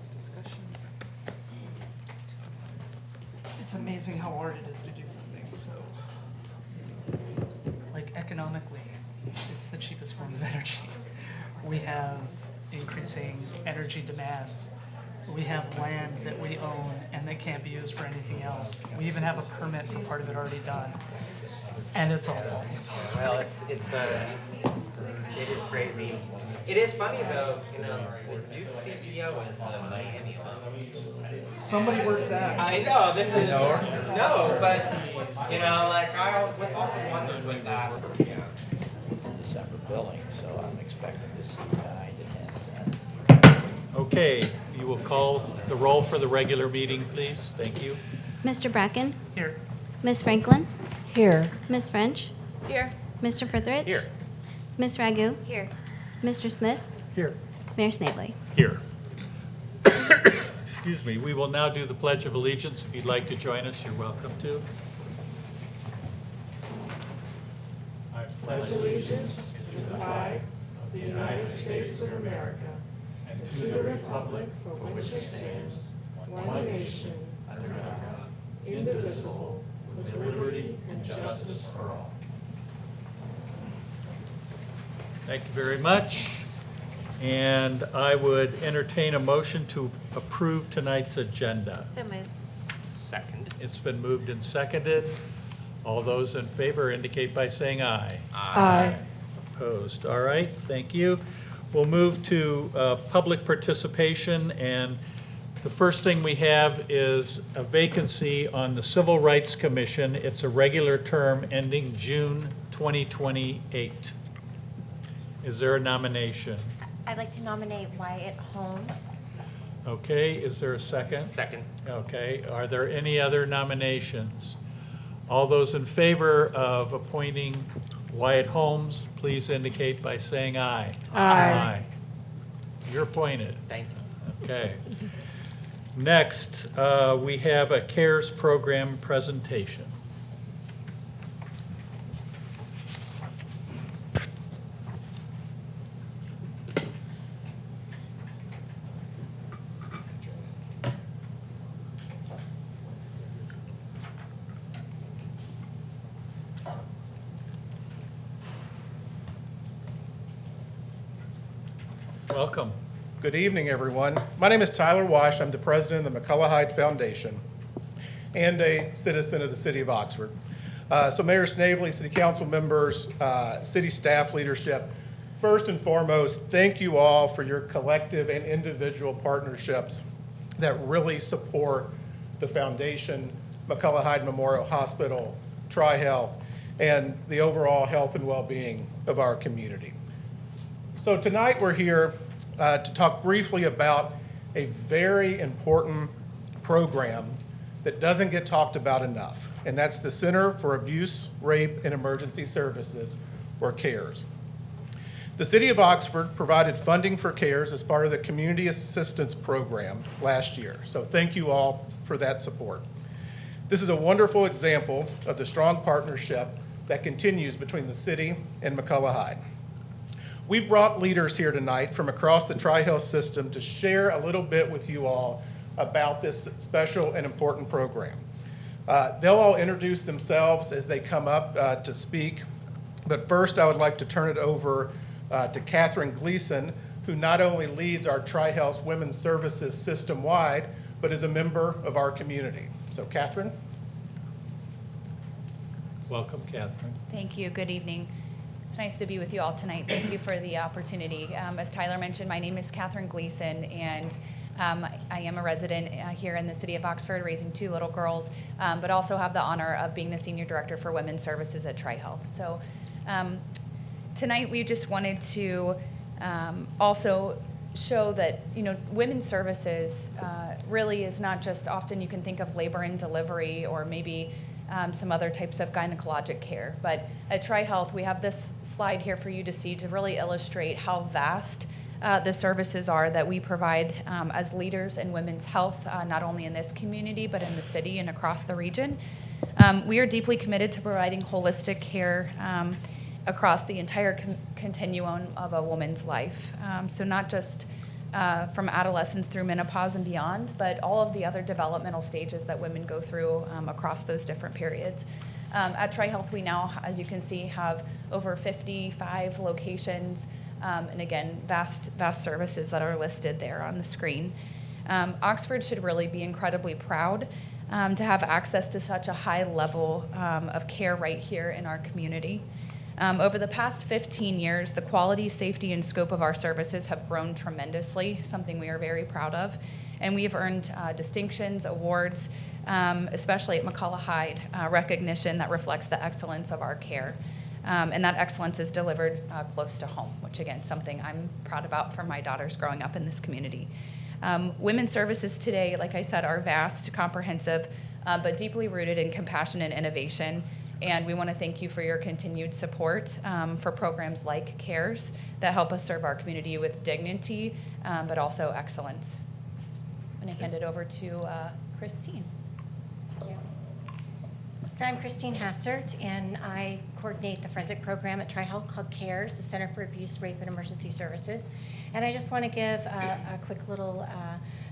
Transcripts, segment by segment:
Last discussion. It's amazing how hard it is to do something so, like economically, it's the cheapest form of energy. We have increasing energy demands. We have land that we own and that can't be used for anything else. We even have a permit for part of it already done. And it's awful. Well, it is crazy. It is funny though, the Duke CPO was Miami. Somebody worked that. I know, this is, no, but, I was often wondered with that. December billing, so I'm expecting to see 9 to 10 cents. Okay, you will call the roll for the regular meeting, please. Thank you. Mr. Bracken? Here. Ms. Franklin? Here. Ms. French? Here. Mr. Prithridge? Here. Ms. Ragu? Here. Mr. Smith? Here. Mayor Snavely? Here. Excuse me. We will now do the Pledge of Allegiance. If you'd like to join us, you're welcome to. I pledge allegiance to the flag of the United States of America and to the republic for which it stands, one nation, under God, indivisible, with liberty and justice for all. Thank you very much. And I would entertain a motion to approve tonight's agenda. So moved. Second. It's been moved and seconded. All those in favor indicate by saying aye. Aye. Opposed? All right, thank you. We'll move to public participation, and the first thing we have is a vacancy on the Civil Rights Commission. It's a regular term ending June 2028. Is there a nomination? I'd like to nominate Wyatt Holmes. Okay, is there a second? Second. Okay, are there any other nominations? All those in favor of appointing Wyatt Holmes, please indicate by saying aye. Aye. You're appointed. Thank you. Okay. Next, we have a CARES program presentation. Welcome. Good evening, everyone. My name is Tyler Wash. I'm the president of the McCullough Hyde Foundation and a citizen of the city of Oxford. So Mayor Snavely, city council members, city staff leadership, first and foremost, thank you all for your collective and individual partnerships that really support the foundation, McCullough Hyde Memorial Hospital, Tri-Health, and the overall health and well-being of our community. So tonight we're here to talk briefly about a very important program that doesn't get talked about enough, and that's the Center for Abuse, Rape, and Emergency Services, or CARES. The City of Oxford provided funding for CARES as part of the Community Assistance Program last year, so thank you all for that support. This is a wonderful example of the strong partnership that continues between the city and McCullough Hyde. We've brought leaders here tonight from across the Tri-Health system to share a little bit with you all about this special and important program. They'll all introduce themselves as they come up to speak, but first I would like to turn it over to Catherine Gleason, who not only leads our Tri-Health Women's Services system-wide, but is a member of our community. So Catherine. Welcome, Catherine. Thank you. Good evening. It's nice to be with you all tonight. Thank you for the opportunity. As Tyler mentioned, my name is Catherine Gleason, and I am a resident here in the city of Oxford, raising 2 little girls, but also have the honor of being the Senior Director for Women's Services at Tri-Health. So tonight we just wanted to also show that, women's services really is not just, often you can think of labor and delivery or maybe some other types of gynecologic care. But at Tri-Health, we have this slide here for you to see to really illustrate how vast the services are that we provide as leaders in women's health, not only in this community, but in the city and across the region. We are deeply committed to providing holistic care across the entire continuum of a woman's life. So not just from adolescence through menopause and beyond, but all of the other developmental stages that women go through across those different periods. At TriHealth, we now, as you can see, have over 55 locations, and again, vast services that are listed there on the screen. Oxford should really be incredibly proud to have access to such a high level of care right here in our community. Over the past 15 years, the quality, safety, and scope of our services have grown tremendously, something we are very proud of. And we've earned distinctions, awards, especially at McCullough Hyde, recognition that reflects the excellence of our care. And that excellence is delivered close to home, which again, something I'm proud about for my daughters growing up in this community. Women's services today, like I said, are vast, comprehensive, but deeply rooted in compassion and innovation. And we want to thank you for your continued support for programs like CARES that help us serve our community with dignity, but also excellence. I'm going to hand it over to Christine. So I'm Christine Hassert, and I coordinate the forensic program at TriHealth called CARES, the Center for Abuse, Rape, and Emergency Services. And I just want to give a quick little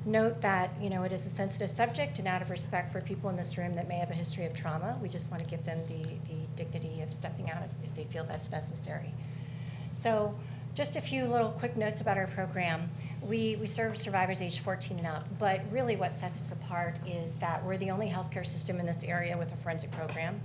note that, it is a sensitive subject, and out of respect for people in this room that may have a history of trauma, we just want to give them the dignity of stepping out if they feel that's necessary. So just a few little quick notes about our program. We serve survivors age 14 and up, but really what sets us apart is that we're the only healthcare system in this area with a forensic program.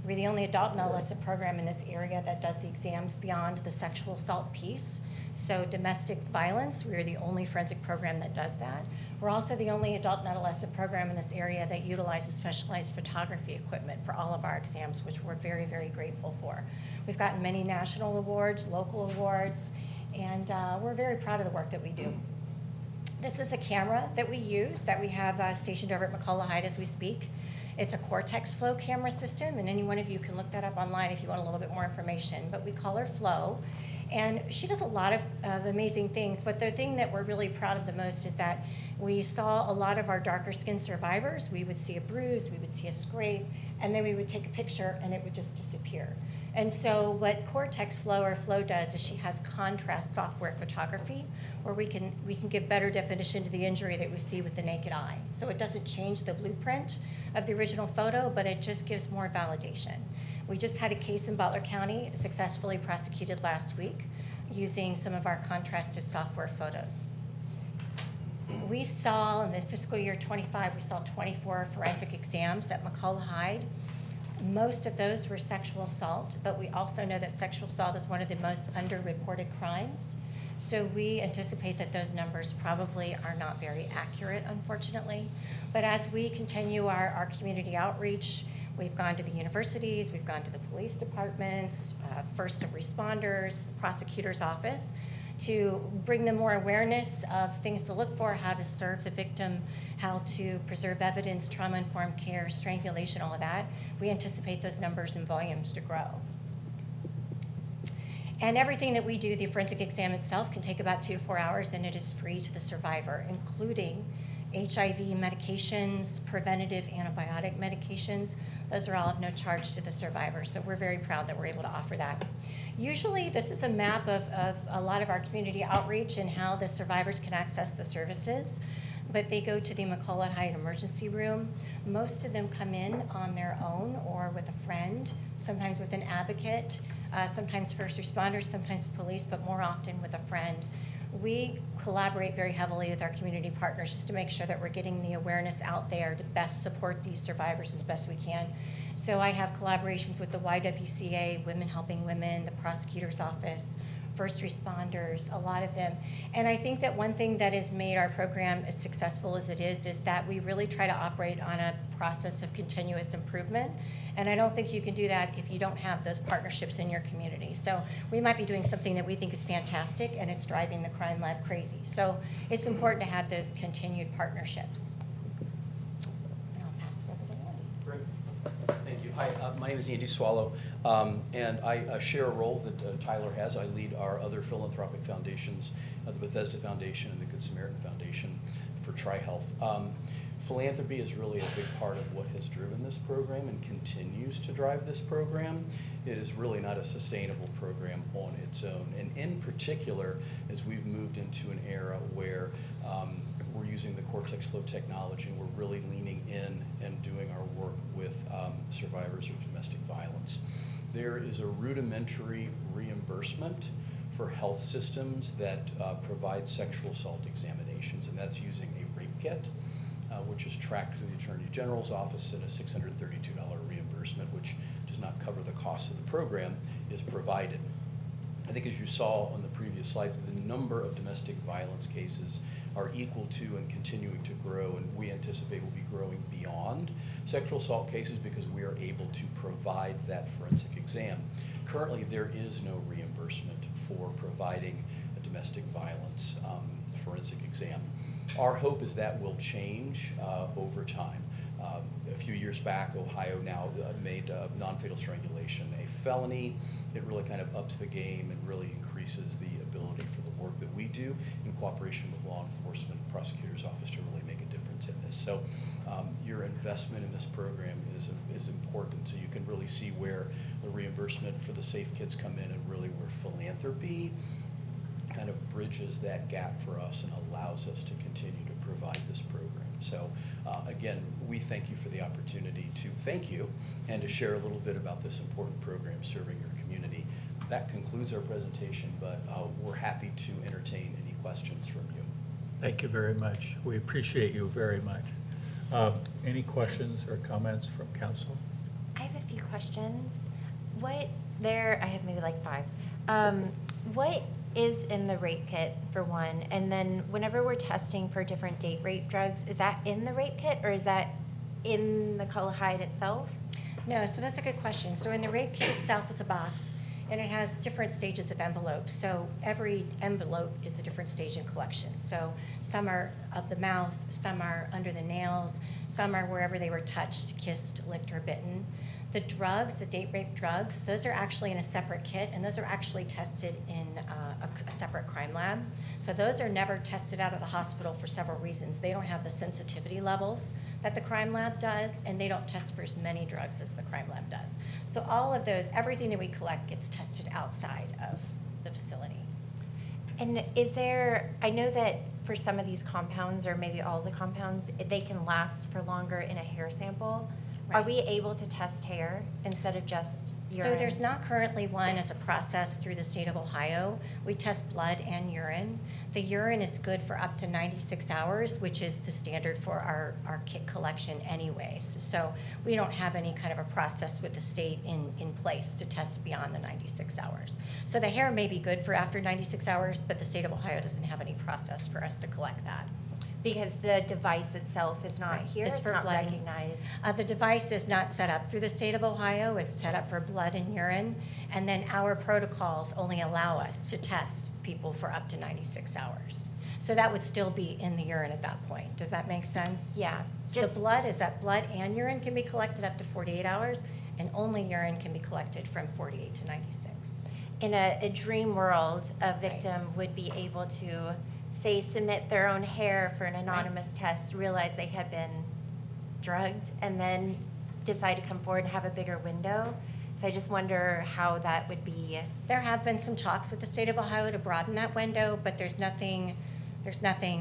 We're the only adult and adolescent program in this area that does the exams beyond the sexual assault piece. So domestic violence, we're the only forensic program that does that. We're also the only adult and adolescent program in this area that utilizes specialized photography equipment for all of our exams, which we're very, very grateful for. We've gotten many national awards, local awards, and we're very proud of the work that we do. This is a camera that we use that we have stationed over at McCullough Hyde as we speak. It's a Cortex Flow camera system, and any one of you can look that up online if you want a little bit more information, but we call her Flo. And she does a lot of amazing things, but the thing that we're really proud of the most is that we saw a lot of our darker skinned survivors. We would see a bruise, we would see a scrape, and then we would take a picture and it would just disappear. And so what Cortex Flow or Flo does is she has contrast software photography where we can give better definition to the injury that we see with the naked eye. So it doesn't change the blueprint of the original photo, but it just gives more validation. We just had a case in Butler County successfully prosecuted last week using some of our contrasted software photos. We saw in the fiscal year 25, we saw 24 forensic exams at McCullough Hyde. Most of those were sexual assault, but we also know that sexual assault is one of the most underreported crimes. So we anticipate that those numbers probably are not very accurate, unfortunately. But as we continue our community outreach, we've gone to the universities, we've gone to the police departments, first responders, prosecutor's office, to bring them more awareness of things to look for, how to serve the victim, how to preserve evidence, trauma-informed care, strangulation, all of that. We anticipate those numbers and volumes to grow. And everything that we do, the forensic exam itself can take about 2 to 4 hours, and it is free to the survivor, including HIV medications, preventative antibiotic medications. Those are all of no charge to the survivor, so we're very proud that we're able to offer that. Usually, this is a map of a lot of our community outreach and how the survivors can access the services, but they go to the McCullough Hyde Emergency Room. Most of them come in on their own or with a friend, sometimes with an advocate, sometimes first responders, sometimes police, but more often with a friend. We collaborate very heavily with our community partners just to make sure that we're getting the awareness out there to best support these survivors as best we can. So I have collaborations with the YWCA, Women Helping Women, the prosecutor's office, first responders, a lot of them. And I think that one thing that has made our program as successful as it is that we really try to operate on a process of continuous improvement. And I don't think you can do that if you don't have those partnerships in your community. So we might be doing something that we think is fantastic and it's driving the crime lab crazy. So it's important to have those continued partnerships. And I'll pass it over to Andy. Great. Thank you. Hi, my name is Andy Swallow, and I share a role that Tyler has. I lead our other philanthropic foundations, the Bethesda Foundation and the Good Samaritan Foundation for TriHealth. Philanthropy is really a big part of what has driven this program and continues to drive this program. It is really not a sustainable program on its own. And in particular, as we've moved into an era where we're using the Cortex Flow technology, and we're really leaning in and doing our work with survivors of domestic violence. There is a rudimentary reimbursement for health systems that provide sexual assault examinations, and that's using a rape kit, which is tracked through the Attorney General's office, and a $632 reimbursement, which does not cover the cost of the program, is provided. I think as you saw on the previous slides, the number of domestic violence cases are equal to and continuing to grow, and we anticipate will be growing beyond sexual assault cases because we are able to provide that forensic exam. Currently, there is no reimbursement for providing a domestic violence forensic exam. Our hope is that will change over time. A few years back, Ohio now made non-fatal strangulation a felony. It really kind of ups the game and really increases the ability for the work that we do in cooperation with law enforcement, prosecutor's office to really make a difference in this. So your investment in this program is important, so you can really see where the reimbursement for the Safe Kids come in, and really where philanthropy kind of bridges that gap for us and allows us to continue to provide this program. So again, we thank you for the opportunity to thank you and to share a little bit about this important program serving your community. That concludes our presentation, but we're happy to entertain any questions from you. Thank you very much. We appreciate you very much. Any questions or comments from council? I have a few questions. I have maybe like 5. What is in the rape kit, for one? And then whenever we're testing for different date rape drugs, is that in the rape kit, or is that in the Cullahide itself? No, so that's a good question. So in the rape kit itself, it's a box, and it has different stages of envelopes. So every envelope is a different stage in collection. So some are of the mouth, some are under the nails, some are wherever they were touched, kissed, licked, or bitten. The drugs, the date rape drugs, those are actually in a separate kit, and those are actually tested in a separate crime lab. So those are never tested out of the hospital for several reasons. They don't have the sensitivity levels that the crime lab does, and they don't test for as many drugs as the crime lab does. So all of those, everything that we collect gets tested outside of the facility. And I know that for some of these compounds, or maybe all the compounds, they can last for longer in a hair sample. Are Right. we able to test hair instead of just urine? So there's not currently one as a process through the state of Ohio. We test blood and urine. The urine is good for up to 96 hours, which is the standard for our kit collection anyways. So we don't have any kind of a process with the state in place to test beyond the 96 hours. So the hair may be good for after 96 hours, but the state of Ohio doesn't have any process for us to collect that. Because the device itself is not Right. here, It's it's for not blood and- recognized. The device is not set up through the state of Ohio. It's set up for blood and urine. And then our protocols only allow us to test people for up to 96 hours. So that would still be in the urine at that point. Does that make sense? Yeah, The just, blood is that blood and urine can be collected up to 48 hours, and only urine can be collected from 48 to 96. in a dream world, a victim would be able to, say, submit their own hair for an anonymous test, realize they had been drugged, and then decide to come forward and have a bigger window. So I just wonder how that would be. There have been some talks with the state of Ohio to broaden that window, but there's nothing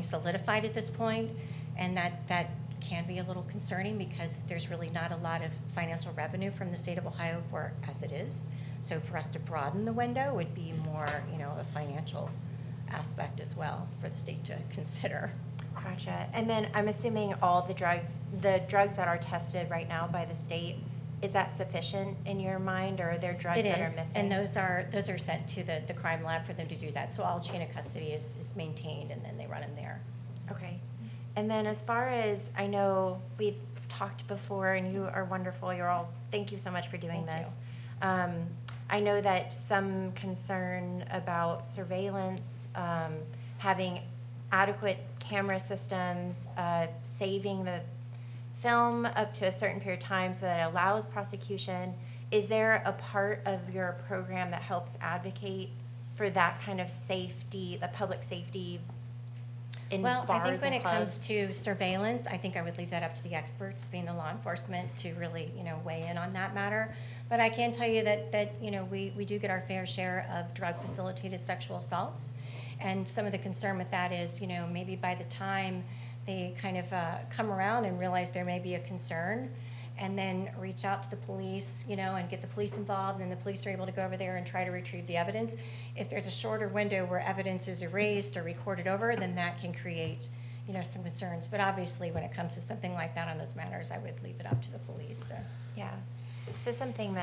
solidified at this point, and that can be a little concerning because there's really not a lot of financial revenue from the state of Ohio for as it is. So for us to broaden the window would be more, a financial aspect as well for the state to consider. Gotcha. And then I'm assuming all the drugs that are tested right now by the state, is that sufficient in your mind, or are there drugs that are missing? It is, and those are sent to the crime lab for them to do that. So all chain of custody is maintained, and then they run them there. Okay. And then as far as, I know we've talked before, and you are wonderful, thank you so much for doing Thank this. I know that some concern about surveillance, having adequate camera systems, saving the film up to a certain period of time so that it allows prosecution. Is there a part of your program that helps advocate for that kind of safety, the public safety in Well, bars I think when and it comes clubs? to surveillance, I think I would leave that up to the experts, being the law enforcement, to really, weigh in on that matter. But I can tell you that we do get our fair share of drug-facilitated sexual assaults. And some of the concern with that is, maybe by the time they kind of come around and realize there may be a concern, and then reach out to the police, and get the police involved, and the police are able to go over there and try to retrieve the evidence. If there's a shorter window where evidence is erased or recorded over, then that can create, some concerns. But obviously, when it comes to something like that on those matters, I would leave it up to the police to. Yeah, so something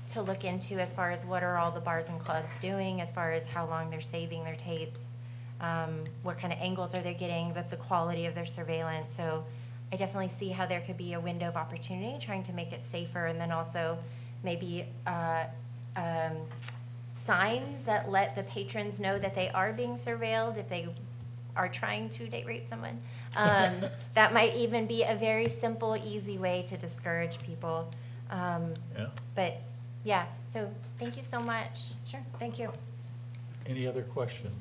to look into as far as what are all the bars and clubs doing, as far as how long they're saving their tapes, what kind of angles are they getting, what's the quality of their surveillance. So I definitely see how there could be a window of opportunity, trying to make it safer, and then also maybe signs that let the patrons know that they are being surveilled if they are trying to date rape someone. That might even be a very simple, easy way to discourage people. Yeah. But yeah, so thank you so much. Sure, thank you. Any other questions?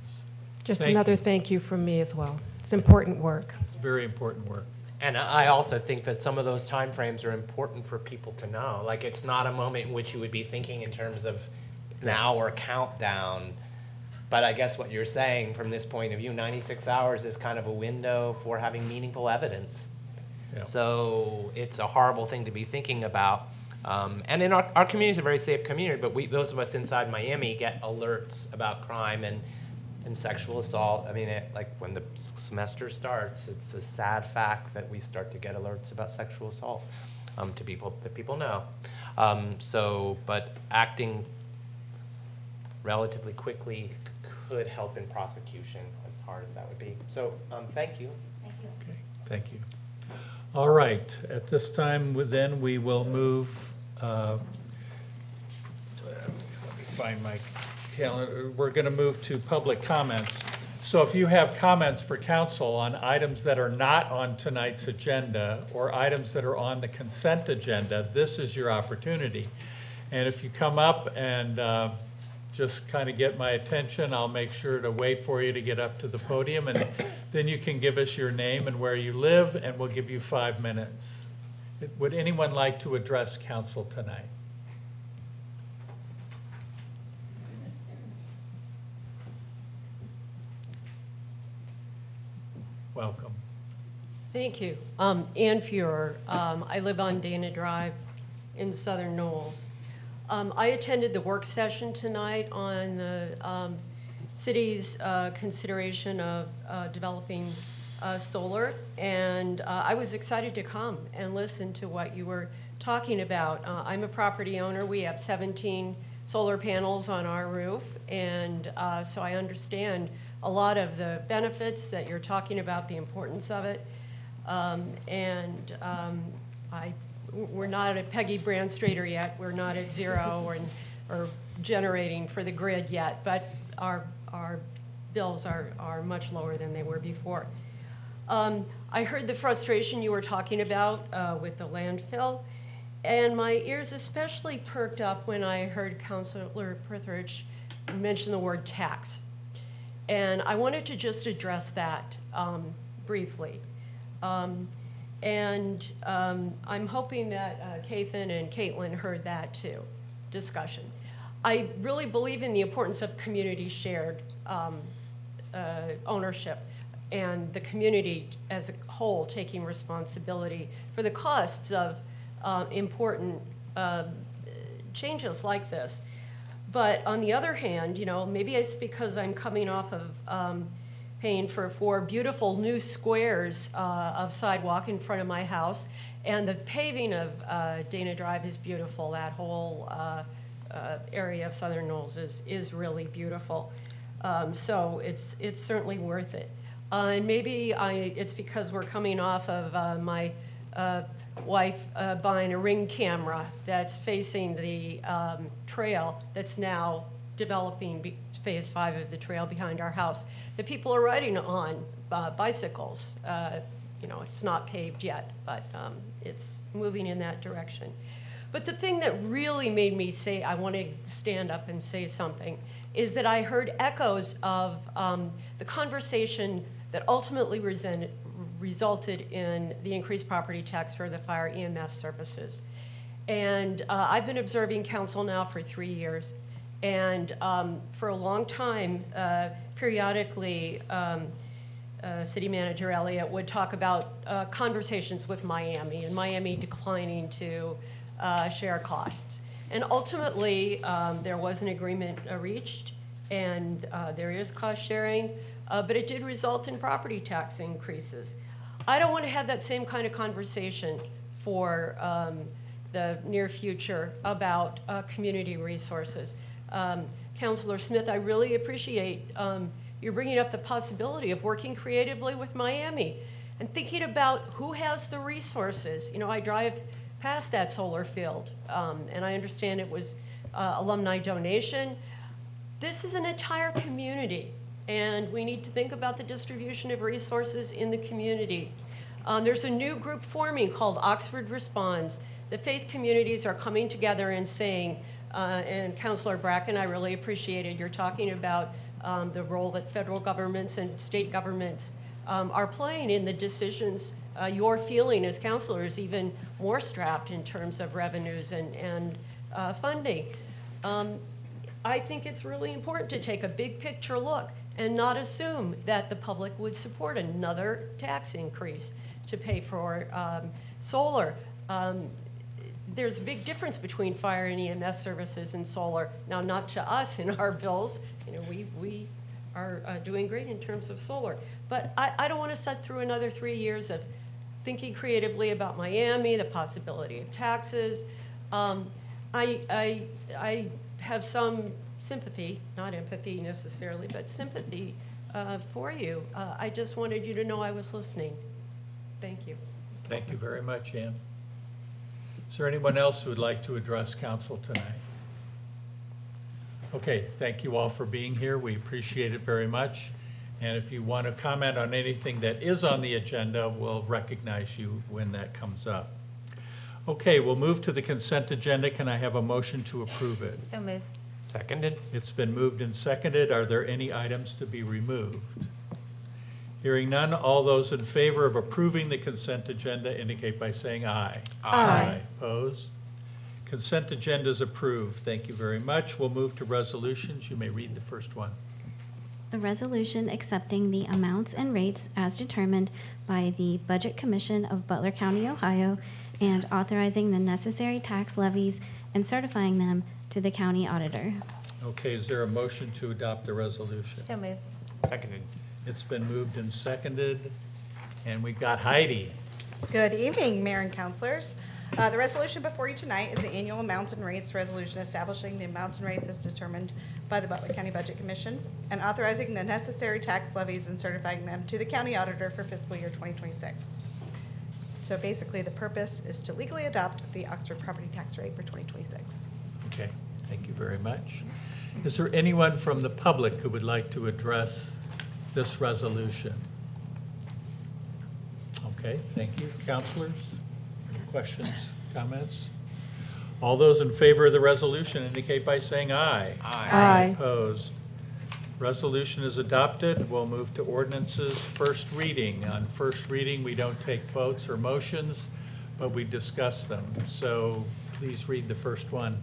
Just Thank another you. thank you from me as well. It's important work. It's very important work. And I also think that some of those timeframes are important for people to know. Like, it's not a moment in which you would be thinking in terms of an hour countdown. But I guess what you're saying from this point of view, 96 hours is kind of a window for having meaningful evidence. Yeah. So it's a horrible thing to be thinking about. And in our community is a very safe community, but those of us inside Miami get alerts about crime and sexual assault. I mean, like when the semester starts, it's a sad fact that we start to get alerts about sexual assault to people that people know. But acting relatively quickly could help in prosecution, as hard as that would be. So thank you. Okay, thank you. All right, at this time, then we will move, let me find my calendar. We're going to move to public comments. So if you have comments for council on items that are not on tonight's agenda or items that are on the consent agenda, this is your opportunity. And if you come up and just kind of get my attention, I'll make sure to wait for you to get up to the podium, and then you can give us your name and where you live, and we'll give you 5 minutes. Would anyone like to address council tonight? Welcome. Thank you. Ann Fuhrer. I live on Dana Drive in Southern Knolls. I attended the work session tonight on the city's consideration of developing solar, and I was excited to come and listen to what you were talking about. I'm a property owner. We have 17 solar panels on our roof, and so I understand a lot of the benefits that you're talking about, the importance of it. We're not at Peggy Brandstrader yet. We're not at zero or generating for the grid yet, but our bills are much lower than they were before. I heard the frustration you were talking about with the landfill, and my ears especially perked up when I heard Councilor Prithridge mention the word tax. And I wanted to just address that briefly. I'm hoping that Kathan and Caitlin heard that too, discussion. I really believe in the importance of community shared ownership and the community as a whole taking responsibility for the costs of important changes like this. But on the other hand, maybe it's because I'm coming off of paying for 4 beautiful new squares of sidewalk in front of my house, and the paving of Dana Drive is beautiful. That whole area of Southern Knolls is really beautiful. So it's certainly worth it. And maybe it's because we're coming off of my wife buying a Ring camera that's facing the trail that's now developing phase 5 of the trail behind our house that people are riding on bicycles. It's not paved yet, but it's moving in that direction. But the thing that really made me say I want to stand up and say something is that I heard echoes of the conversation that ultimately resulted in the increased property tax for the fire EMS services. And I've been observing council now for 3 years. And for a long time, periodically, City Manager Elliott would talk about conversations with Miami and Miami declining to share costs. And ultimately, there was an agreement reached, and there is cost sharing, but it did result in property tax increases. I don't want to have that same kind of conversation for the near future about community resources. Councilor Smith, I really appreciate you're bringing up the possibility of working creatively with Miami and thinking about who has the resources. You know, I drive past that solar field, and I understand it was alumni donation. This is an entire community, and we need to think about the distribution of resources in the community. There's a new group forming called Oxford Responds. The faith communities are coming together and saying, and Councilor Bracken, I really appreciated your talking about the role that federal governments and state governments are playing in the decisions you're feeling as councilors, even more strapped in terms of revenues and funding. I think it's really important to take a big picture look and not assume that the public would support another tax increase to pay for solar. There's a big difference between fire and EMS services and solar. Now, not to us in our bills, you know, we are doing great in terms of solar. But I don't want to sit through another 3 years of thinking creatively about Miami, the possibility of taxes. I have some sympathy, not empathy necessarily, but sympathy for you. I just wanted you to know I was listening. Thank you. Thank you very much, Ann. Is there anyone else who would like to address council tonight? Okay, thank you all for being here. We appreciate it very much. And if you want to comment on anything that is on the agenda, we'll recognize you when that comes up. Okay, we'll move to the consent agenda. Can I have a motion to approve it? So moved. Seconded? It's been moved and seconded. Are there any items to be removed? Hearing none, all those in favor of approving the consent agenda indicate by saying aye. Aye. Opposed? Consent agenda is approved. Thank you very much. We'll move to resolutions. You may read the first one. A resolution accepting the amounts and rates as determined by the Budget Commission of Butler County, Ohio, and authorizing the necessary tax levies and certifying them to the county auditor. Okay, is there a motion to adopt the resolution? So moved. Seconded. It's been moved and seconded, and we've got Heidi. Good evening, Mayor and Councilors. The resolution before you tonight is the annual amounts and rates resolution establishing the amounts and rates as determined by the Butler County Budget Commission and authorizing the necessary tax levies and certifying them to the county auditor for fiscal year 2026. So basically, the purpose is to legally adopt the Oxford property tax rate for 2026. Okay, thank you very much. Is there anyone from the public who would like to address this resolution? Okay, thank you. Councilors, any questions, comments? All those in favor of the resolution indicate by saying aye. Aye. Opposed? Resolution is adopted. We'll move to ordinances, first reading. On first reading, we don't take votes or motions, but we discuss them. So please read the first one.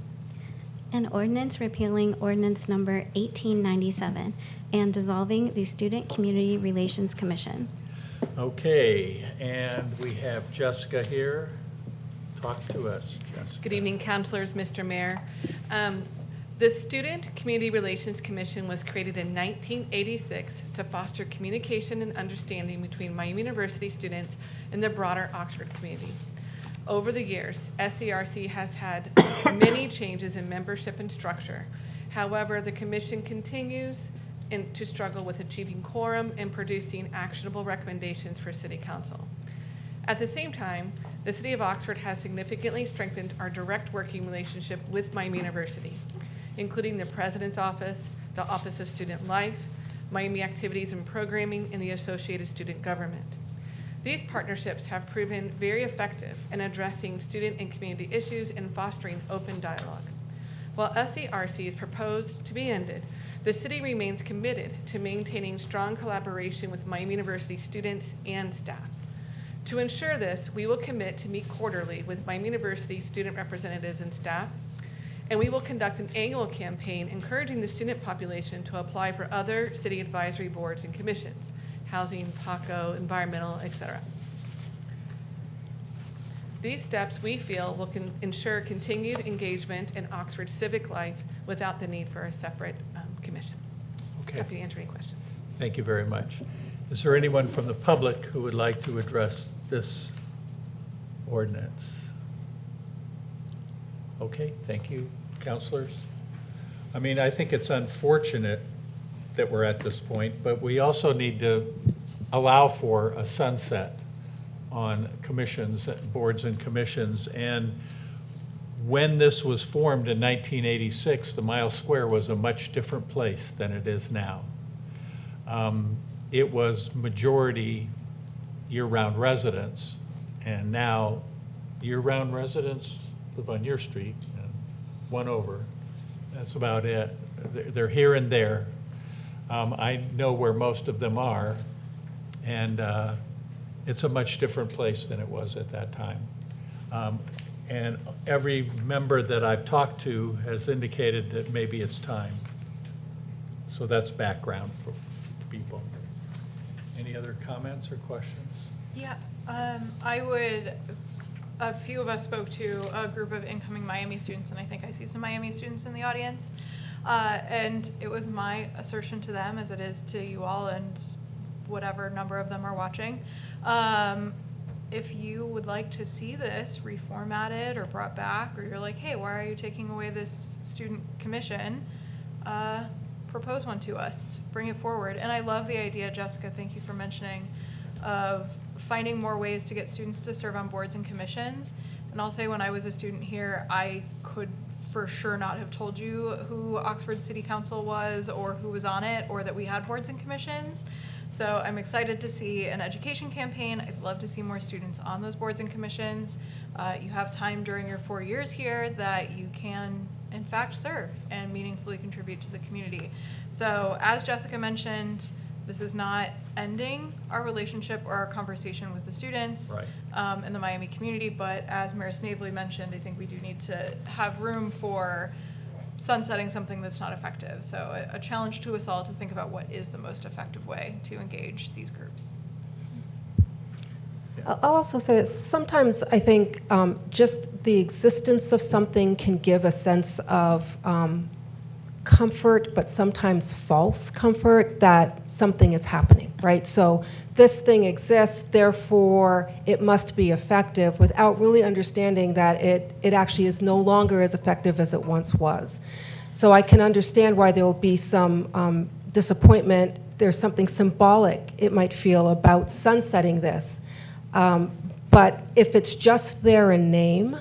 An ordinance repealing ordinance number 1897 and dissolving the Student Community Relations Commission. Okay, and we have Jessica here. Talk to us, Jessica. Good evening, councilors, Mr. Mayor. The Student Community Relations Commission was created in 1986 to foster communication and understanding between Miami University students and the broader Oxford community. Over the years, SCRC has had many changes in membership and structure. However, the commission continues to struggle with achieving quorum and producing actionable recommendations for City Council. At the same time, the City of Oxford has significantly strengthened our direct working relationship with Miami University, including the President's Office, the Office of Student Life, Miami Activities and Programming, and the Associated Student Government. These partnerships have proven very effective in addressing student and community issues and fostering open dialogue. While SCRC is proposed to be ended, The city remains committed to maintaining strong collaboration with Miami University students and staff. To ensure this, we will commit to meet quarterly with Miami University student representatives and staff, and we will conduct an annual campaign encouraging the student population to apply for other city advisory boards and commissions, housing, PACO, environmental, etc. These steps, we feel, will ensure continued engagement in Oxford civic life without the need for a separate commission. Okay. Happy to answer any questions. Thank you very much. Is there anyone from the public who would like to address this ordinance? Okay, thank you, counselors. I mean, I think it's unfortunate that we're at this point, but we also need to allow for a sunset on commissions, boards and commissions. And when this was formed in 1986, the Miles Square was a much different place than it is now. It was majority year-round residents, and now year-round residents live on your street, and one over. That's about it. They're here and there. I know where most of them are, and it's a much different place than it was at that time. And every member that I've talked to has indicated that maybe it's time. So that's background for people. Any other comments or questions? Yeah, a few of us spoke to a group of incoming Miami students, and I think I see some Miami students in the audience. And it was my assertion to them, as it is to you all and whatever number of them are watching, if you would like to see this reformatted or brought back, or you're like, hey, why are you taking away this student commission? Propose one to us, bring it forward. And I love the idea, Jessica, thank you for mentioning, of finding more ways to get students to serve on boards and commissions. And I'll say, when I was a student here, I could for sure not have told you who Oxford City Council was or who was on it or that we had boards and commissions. So I'm excited to see an education campaign. I'd love to see more students on those boards and commissions. You have time during your 4 years here that you can, in fact, serve and meaningfully contribute to the community. So as Jessica mentioned, this is not ending our relationship or our conversation with the students in the Miami community, but as Mayor Snavely mentioned, I think we do need to have room for sunsetting something that's not effective. So a challenge to us all to think about what is the most effective way to engage these groups. I'll also say that sometimes I think just the existence of something can give a sense of comfort, but sometimes false comfort that something is happening, right? So this thing exists, therefore it must be effective, without really understanding that it actually is no longer as effective as it once was. So I can understand why there will be some disappointment. There's something symbolic, it might feel, about sunsetting this. But if it's just there in name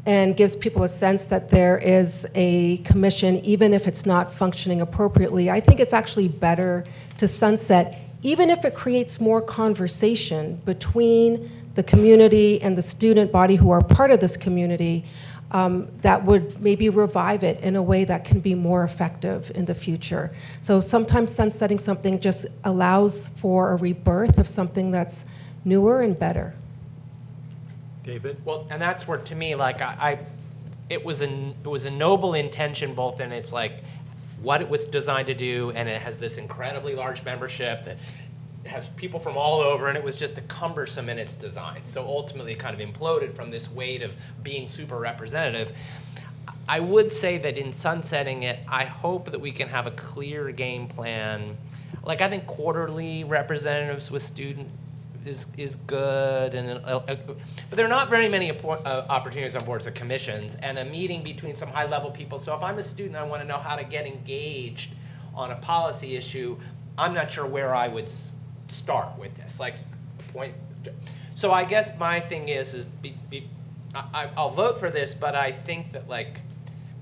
and gives people a sense that there is a commission, even if it's not functioning appropriately, I think it's actually better to sunset, even if it creates more conversation between the community and the student body who are part of this community, that would maybe revive it in a way that can be more effective in the future. So sometimes sunsetting something just allows for a rebirth of something that's newer and better. David? Well, and that's where, to me, like, it was a noble intention, both in its, like, what it was designed to do, and it has this incredibly large membership that has people from all over, and it was just cumbersome in its design. So ultimately it kind of imploded from this weight of being super representative. I would say that in sunsetting it, I hope that we can have a clear game plan. Like, I think quarterly representatives with student is good, and but there are not very many opportunities on boards of commissions, and a meeting between some high-level people. So if I'm a student, I want to know how to get engaged on a policy issue. I'm not sure where I would start with this. Like, point. So I guess my thing is I'll vote for this, but I think that, like,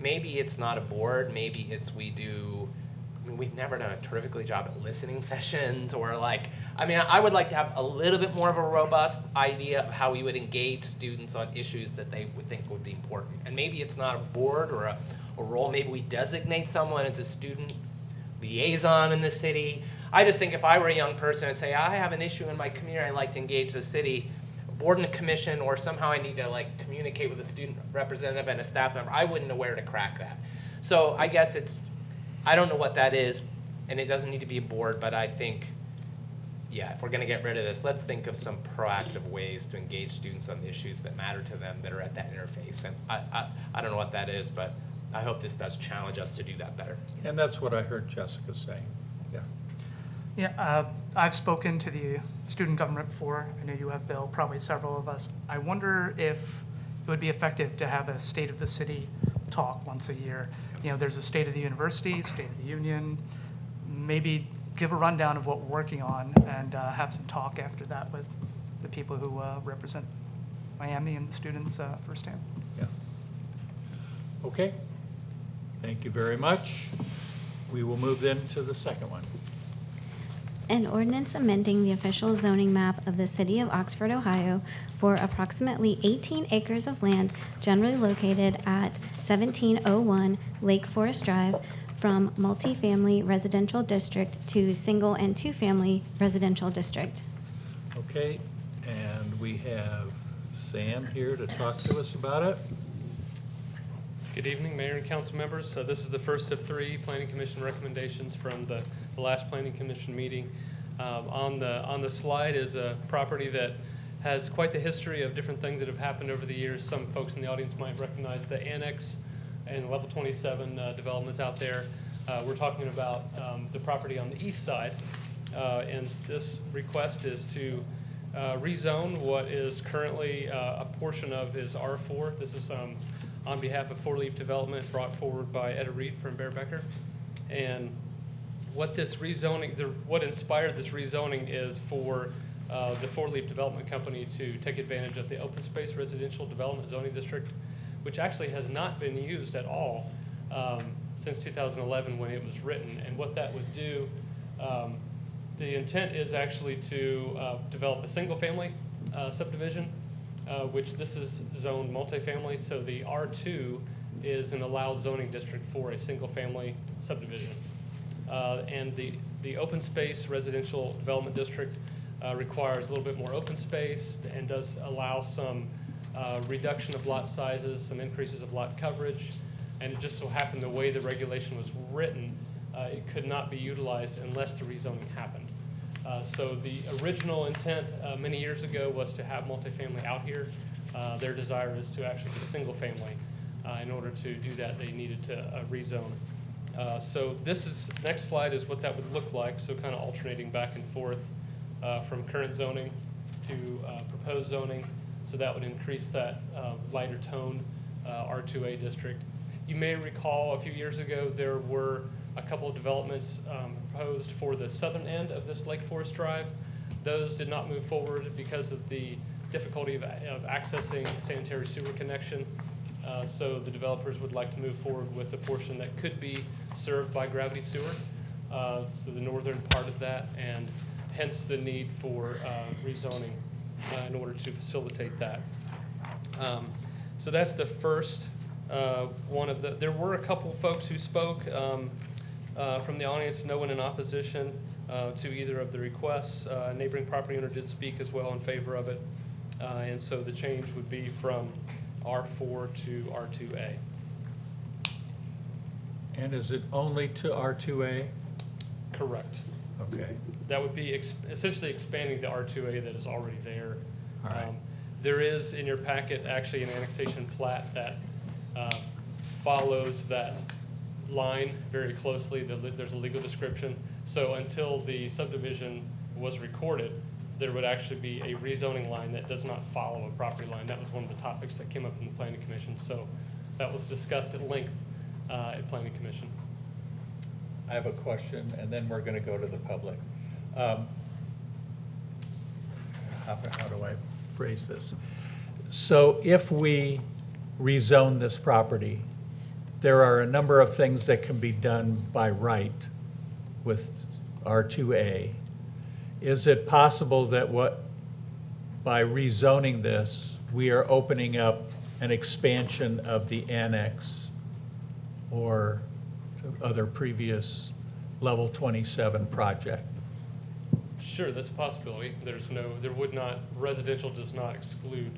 maybe it's not a board. Maybe it's we've never done a terrifically job at listening sessions, or like, I mean, I would like to have a little bit more of a robust idea of how we would engage students on issues that they would think would be important. And maybe it's not a board or a role. Maybe we designate someone as a student liaison in the city. I just think if I were a young person and say, I have an issue in my community, I'd like to engage the city board and a commission, or somehow I need to like communicate with a student representative and a staff member, I wouldn't know where to crack that. So I guess I don't know what that is, and it doesn't need to be a board, but I think, yeah, if we're gonna get rid of this, let's think of some proactive ways to engage students on the issues that matter to them that are at that interface. And I don't know what that is, but I hope this does challenge us to do that better. And that's what I heard Jessica say. Yeah. Yeah, I've spoken to the student government before. I know you have, Bill, probably several of us. I wonder if it would be effective to have a State of the City talk once a year. You know, there's a State of the University, State of the Union, maybe give a rundown of what we're working on and have some talk after that with the people who represent Miami and the students firsthand. Yeah. Okay. Thank you very much. We will move then to the second one. An ordinance amending the official zoning map of the city of Oxford, Ohio for approximately 18 acres of land generally located at 1701 Lake Forest Drive from multifamily residential district to single and two-family residential district. Okay, and we have Sam here to talk to us about it. Good evening, Mayor and council members. This is the first of 3 Planning Commission recommendations from the last Planning Commission meeting. On the slide is a property that has quite the history of different things that have happened over the years. Some folks in the audience might recognize the annex and level 27 developments out there. We're talking about the property on the east side, and this request is to rezone what is currently a portion of is R4. This is on behalf of Four Leaf Development, brought forward by Etta Reed from Bear Becker. And what this rezoning, what inspired this rezoning is for the Four Leaf Development Company to take advantage of the open space residential development zoning district, which actually has not been used at all since 2011 when it was written. And what that would do, the intent is actually to develop a single family subdivision, which this is zoned multifamily, so the R2 is an allowed zoning district for a single-family subdivision. And the open space residential development district requires a little bit more open space and does allow some reduction of lot sizes, some increases of lot coverage, and it just so happened the way the regulation was written, it could not be utilized unless the rezoning happened. So the original intent many years ago was to have multifamily out here. Their desire is to actually do single family. In order to do that, they needed to rezone. So next slide is what that would look like. So kind of alternating back and forth from current zoning to proposed zoning. So that would increase that lighter tone R2A district. You may recall a few years ago there were a couple of developments proposed for the southern end of this Lake Forest Drive. Those did not move forward because of the difficulty of accessing sanitary sewer connection. So the developers would like to move forward with a portion that could be served by gravity sewer, so the northern part of that, and hence the need for rezoning in order to facilitate that. So that's the first one of the. There were a couple folks who spoke from the audience, no one in opposition to either of the requests. Neighboring property owner did speak as well in favor of it. And so the change would be from R4 to R2A. And is it only to R2A? Correct. Okay. That would be essentially expanding the R2A that is already there. All right. There is in your packet actually an annexation plat that follows that line very closely. There's a legal description. So until the subdivision was recorded, there would actually be a rezoning line that does not follow a property line. That was one of the topics that came up in the Planning Commission. So that was discussed at length at Planning Commission. I have a question, and then we're going to go to the public. How do I phrase this? So if we rezone this property, there are a number of things that can be done by right with R2A. Is it possible that by rezoning this, we are opening up an expansion of the annex or other previous level 27 project? Sure, that's a possibility. Residential does not exclude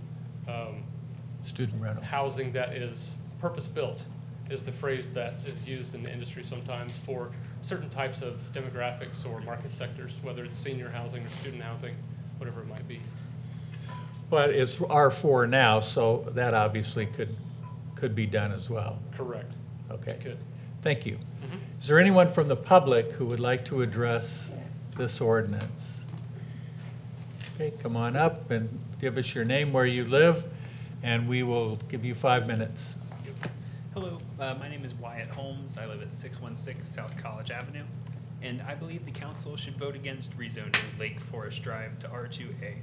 Student rental. housing that is purpose-built, is the phrase that is used in the industry sometimes for certain types of demographics or market sectors, whether it's senior housing or student housing, whatever it might be. But it's R4 now, so that obviously could be done as well. Correct. Okay. Good. Thank you. Is there anyone from the public who would like to address this ordinance? Okay, come on up and give us your name, where you live, and we will give you 5 minutes. Hello, my name is Wyatt Holmes. I live at 616 South College Avenue, and I believe the council should vote against rezoning Lake Forest Drive to R2A.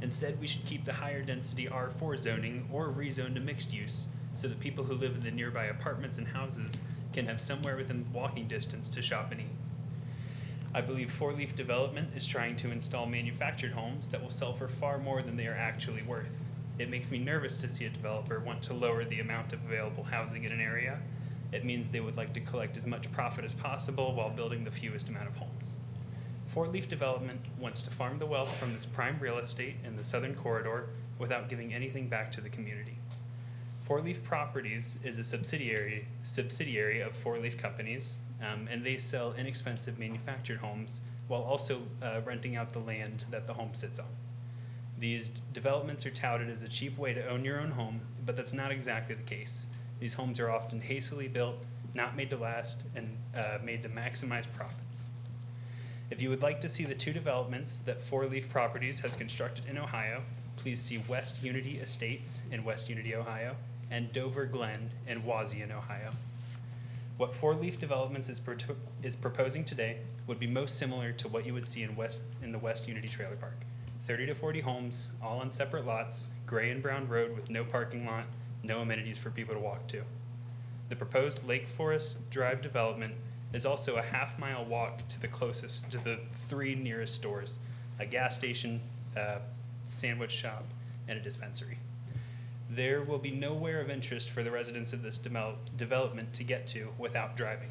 Instead, we should keep the higher density R4 zoning or rezone to mixed use so that people who live in the nearby apartments and houses can have somewhere within walking distance to shop and eat. I believe Four Leaf Development is trying to install manufactured homes that will sell for far more than they are actually worth. It makes me nervous to see a developer want to lower the amount of available housing in an area. It means they would like to collect as much profit as possible while building the fewest amount of homes. Four Leaf Development wants to farm the wealth from this prime real estate in the southern corridor without giving anything back to the community. Four Leaf Properties is a subsidiary of Four Leaf Companies, and they sell inexpensive manufactured homes while also renting out the land that the home sits on. These developments are touted as a cheap way to own your own home, but that's not exactly the case. These homes are often hastily built, not made to last, and made to maximize profits. If you would like to see the two developments that Four Leaf Properties has constructed in Ohio, please see West Unity Estates in West Unity, Ohio, and Dover Glen in Wauseon, Ohio. What Four Leaf Developments is proposing today would be most similar to what you would see in the West Unity Trailer Park. 30 to 40 homes, all on separate lots, gray and brown road with no parking lot, no amenities for people to walk to. The proposed Lake Forest Drive development is also a half-mile walk to the 3 nearest stores, a gas station, a sandwich shop, and a dispensary. There will be nowhere of interest for the residents of this development to get to without driving.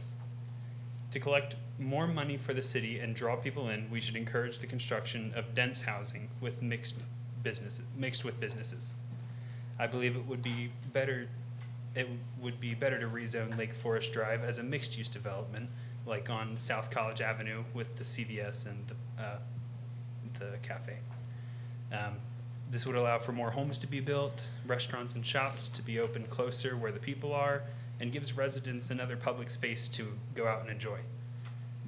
To collect more money for the city and draw people in, we should encourage the construction of dense housing with mixed with businesses. I believe it would be better to rezone Lake Forest Drive as a mixed-use development, like on South College Avenue with the CVS and the cafe. This would allow for more homes to be built, restaurants and shops to be open closer where the people are, and gives residents another public space to go out and enjoy.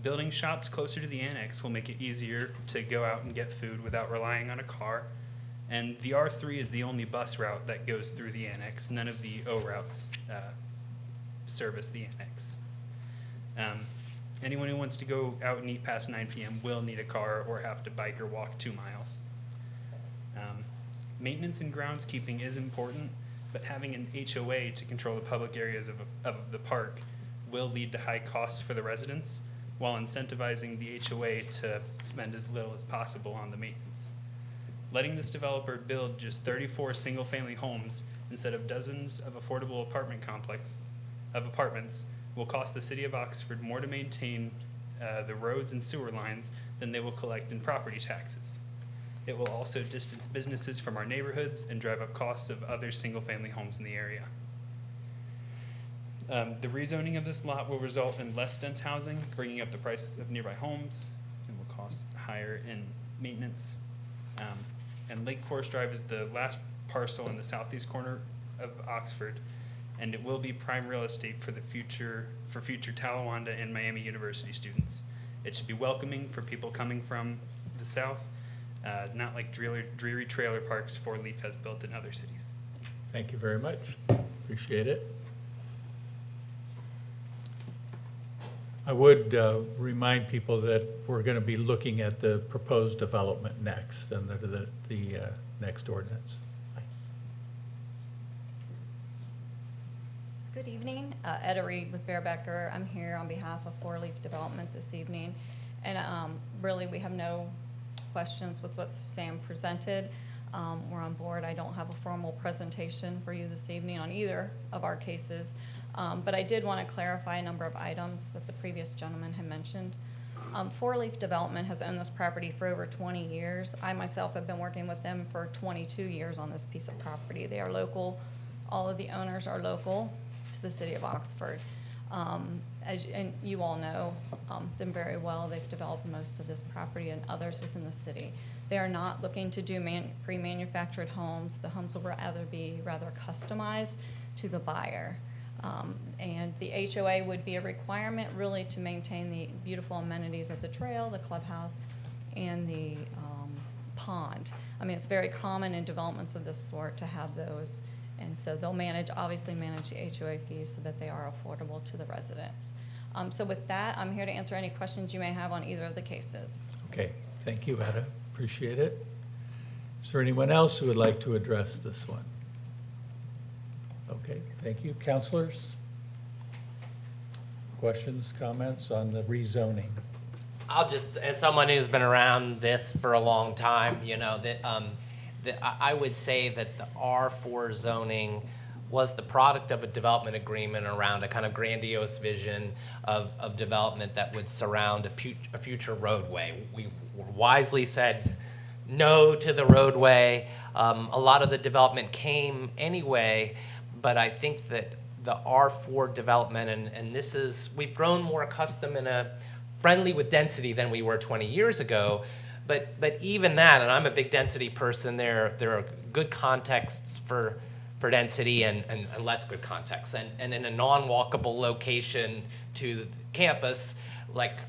Building shops closer to the annex will make it easier to go out and get food without relying on a car. And the R3 is the only bus route that goes through the annex. None of the O routes service the annex. Anyone who wants to go out and eat past 9 p.m. will need a car or have to bike or walk 2 miles. Maintenance and groundskeeping is important, but having an HOA to control the public areas of the park will lead to high costs for the residents, while incentivizing the HOA to spend as little as possible on the maintenance. Letting this developer build just 34 single-family homes instead of dozens of affordable apartments will cost the city of Oxford more to maintain the roads and sewer lines than they will collect in property taxes. It will also distance businesses from our neighborhoods and drive up costs of other single-family homes in the area. The rezoning of this lot will result in less dense housing, bringing up the price of nearby homes, and will cost higher in maintenance. And Lake Forest Drive is the last parcel in the southeast corner of Oxford, and it will be prime real estate for future Talawanda and Miami University students. It should be welcoming for people coming from the south, not like dreary trailer parks Four Leaf has built in other cities. Thank you very much. Appreciate it. I would remind people that we're going to be looking at the proposed development next, and the next ordinance. Good evening, Etta Reed with Bearbecker. I'm here on behalf of Four Leaf Development this evening, and really we have no questions with what Sam presented. We're on board. I don't have a formal presentation for you this evening on either of our cases. But I did want to clarify a number of items that the previous gentleman had mentioned. Four Leaf Development has owned this property for over 20 years. I myself have been working with them for 22 years on this piece of property. They are local. All of the owners are local to the city of Oxford. And you all know them very well. They've developed most of this property and others within the city. They are not looking to do pre-manufactured homes. The homes will rather be customized to the buyer. And the HOA would be a requirement really to maintain the beautiful amenities of the trail, the clubhouse, and the pond. I mean, it's very common in developments of this sort to have those. And so they'll obviously manage the HOA fees so that they are affordable to the residents. So with that, I'm here to answer any questions you may have on either of the cases. Okay, thank you, Etta. Appreciate it. Is there anyone else who would like to address this one? Okay, thank you. Counselors? Questions, comments on the rezoning? I'll just, as someone who's been around this for a long time, you know, I would say that the R4 zoning was the product of a development agreement around a kind of grandiose vision of development that would surround a future roadway. We wisely said no to the roadway. A lot of the development came anyway, but I think that the R4 development, and this is, we've grown more accustomed and friendly with density than we were 20 years ago. But even that, and I'm a big density person, there are good contexts for density and less good contexts. And in a non-walkable location to the campus, like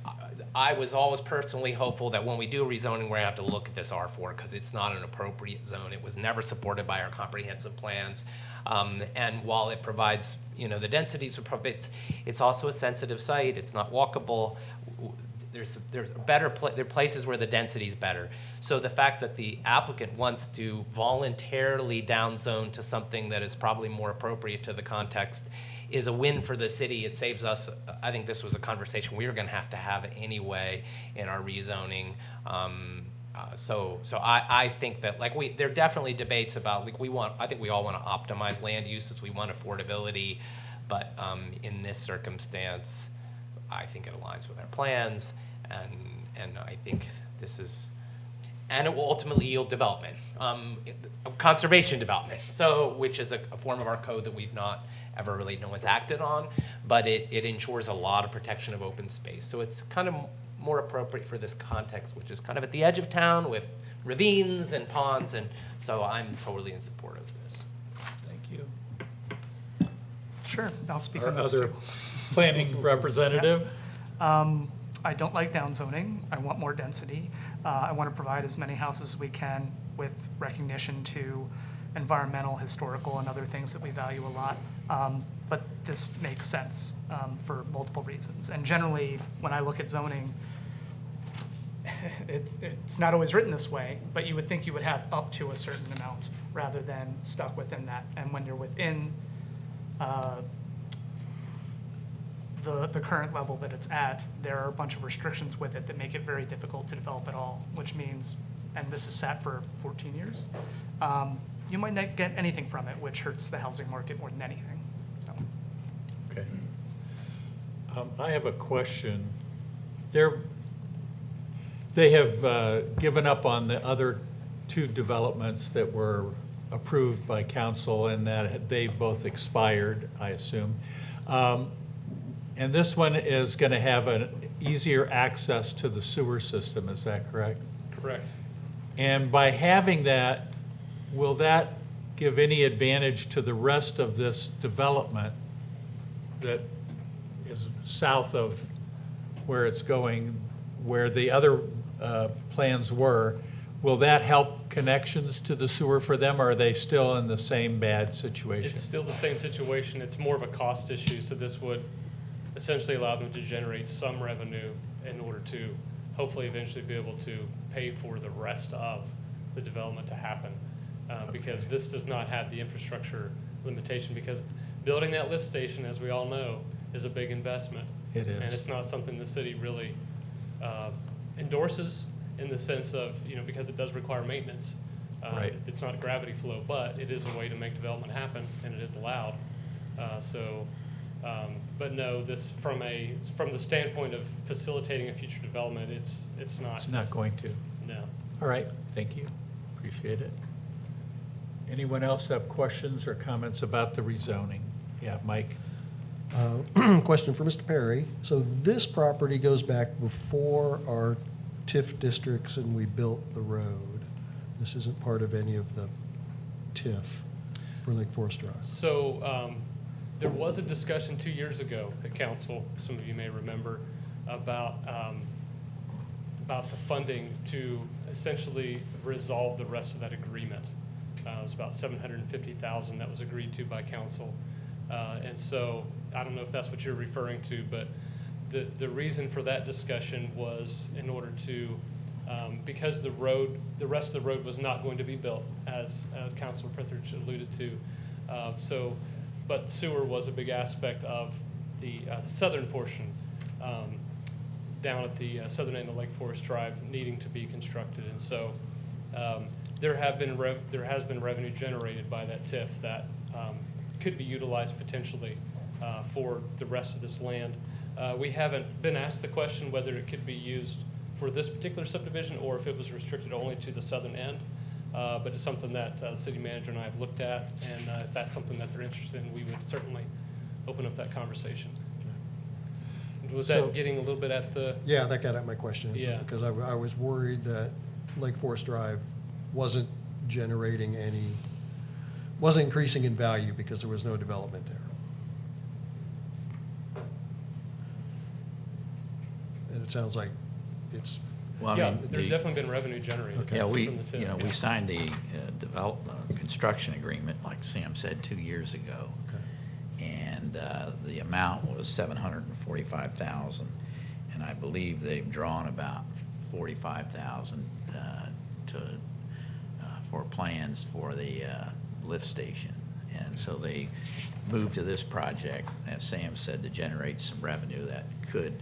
I was always personally hopeful that when we do rezoning, we're gonna have to look at this R4 because it's not an appropriate zone. It was never supported by our comprehensive plans. And while it provides, you know, the densities, it's also a sensitive site. It's not walkable. There's there are places where the density is better. So the fact that the applicant wants to voluntarily downzone to something that is probably more appropriate to the context is a win for the city. It saves us. I think this was a conversation we were going to have anyway in our rezoning. So I think that there are definitely debates about I think we all want to optimize land uses. We want affordability, but in this circumstance, I think it aligns with our plans, and I think this is, and it will ultimately yield development, conservation development. So, which is a form of our code that we've not ever really, no one's acted on, but it ensures a lot of protection of open space. So it's kind of more appropriate for this context, which is kind of at the edge of town with ravines and ponds, and so I'm totally in support of this. Thank you. Sure, I'll speak Our on this other too. planning representative? I don't like downzoning. I want more density. I want to provide as many houses as we can with recognition to environmental, historical, and other things that we value a lot. But this makes sense for multiple reasons. And generally, when I look at zoning, it's not always written this way, but you would think you would have up to a certain amount rather than stuck within that. And when you're within the current level that it's at, there are a bunch of restrictions with it that make it very difficult to develop at all, which means, and this is sat for 14 years, you might not get anything from it, which hurts the housing market more than anything. So. Okay. I have a question. They have given up on the other two developments that were approved by council, and that they both expired, I assume. And this one is going to have an easier access to the sewer system, is that correct? Correct. And by having that, will that give any advantage to the rest of this development that is south of where it's going, where the other plans were? Will that help connections to the sewer for them, or are they still in the same bad situation? It's still the same situation. It's more of a cost issue, so this would essentially allow them to generate some revenue in order to hopefully eventually be able to pay for the rest of the development to happen. Because this does not have the infrastructure limitation, because building that lift station, as we all know, is a big investment. It is. And it's not something the city really endorses in the sense of, because it does require maintenance. Right. It's not gravity flow, but it is a way to make development happen, and it is allowed. So But no, this, from the standpoint of facilitating a future development, it's not. It's not going to. No. All right, thank you. Appreciate it. Anyone else have questions or comments about the rezoning? Yeah, Mike? Question for Mr. Perry. So this property goes back before our TIF districts and we built the road. This isn't part of any of the TIF for Lake Forest Drive. So there was a discussion 2 years ago at council, some of you may remember, about the funding to essentially resolve the rest of that agreement. It was about $750,000 that was agreed to by council. And so I don't know if that's what you're referring to, but the reason for that discussion was in order to, because the rest of the road was not going to be built, as Councilor Prithridge alluded to. But sewer was a big aspect of the southern portion, down at the southern end of Lake Forest Drive needing to be constructed. And so there has been revenue generated by that TIF that could be utilized potentially for the rest of this land. We haven't been asked the question whether it could be used for this particular subdivision or if it was restricted only to the southern end. But it's something that the city manager and I have looked at, and if that's something that they're interested in, we would certainly open up that conversation. Was that getting a little bit at the? Yeah, that got at my question. Yeah. Because I was worried that Lake Forest Drive wasn't generating wasn't increasing in value because there was no development there. And it sounds like it's. Well, I Yeah, mean, there's definitely been revenue generated. Yeah, from the TIF, we signed the construction agreement, like Sam said, 2 years ago. And the amount was $745,000, and I believe they've drawn about $45,000 for plans for the lift station. And so they moved to this project, as Sam said, to generate some revenue that could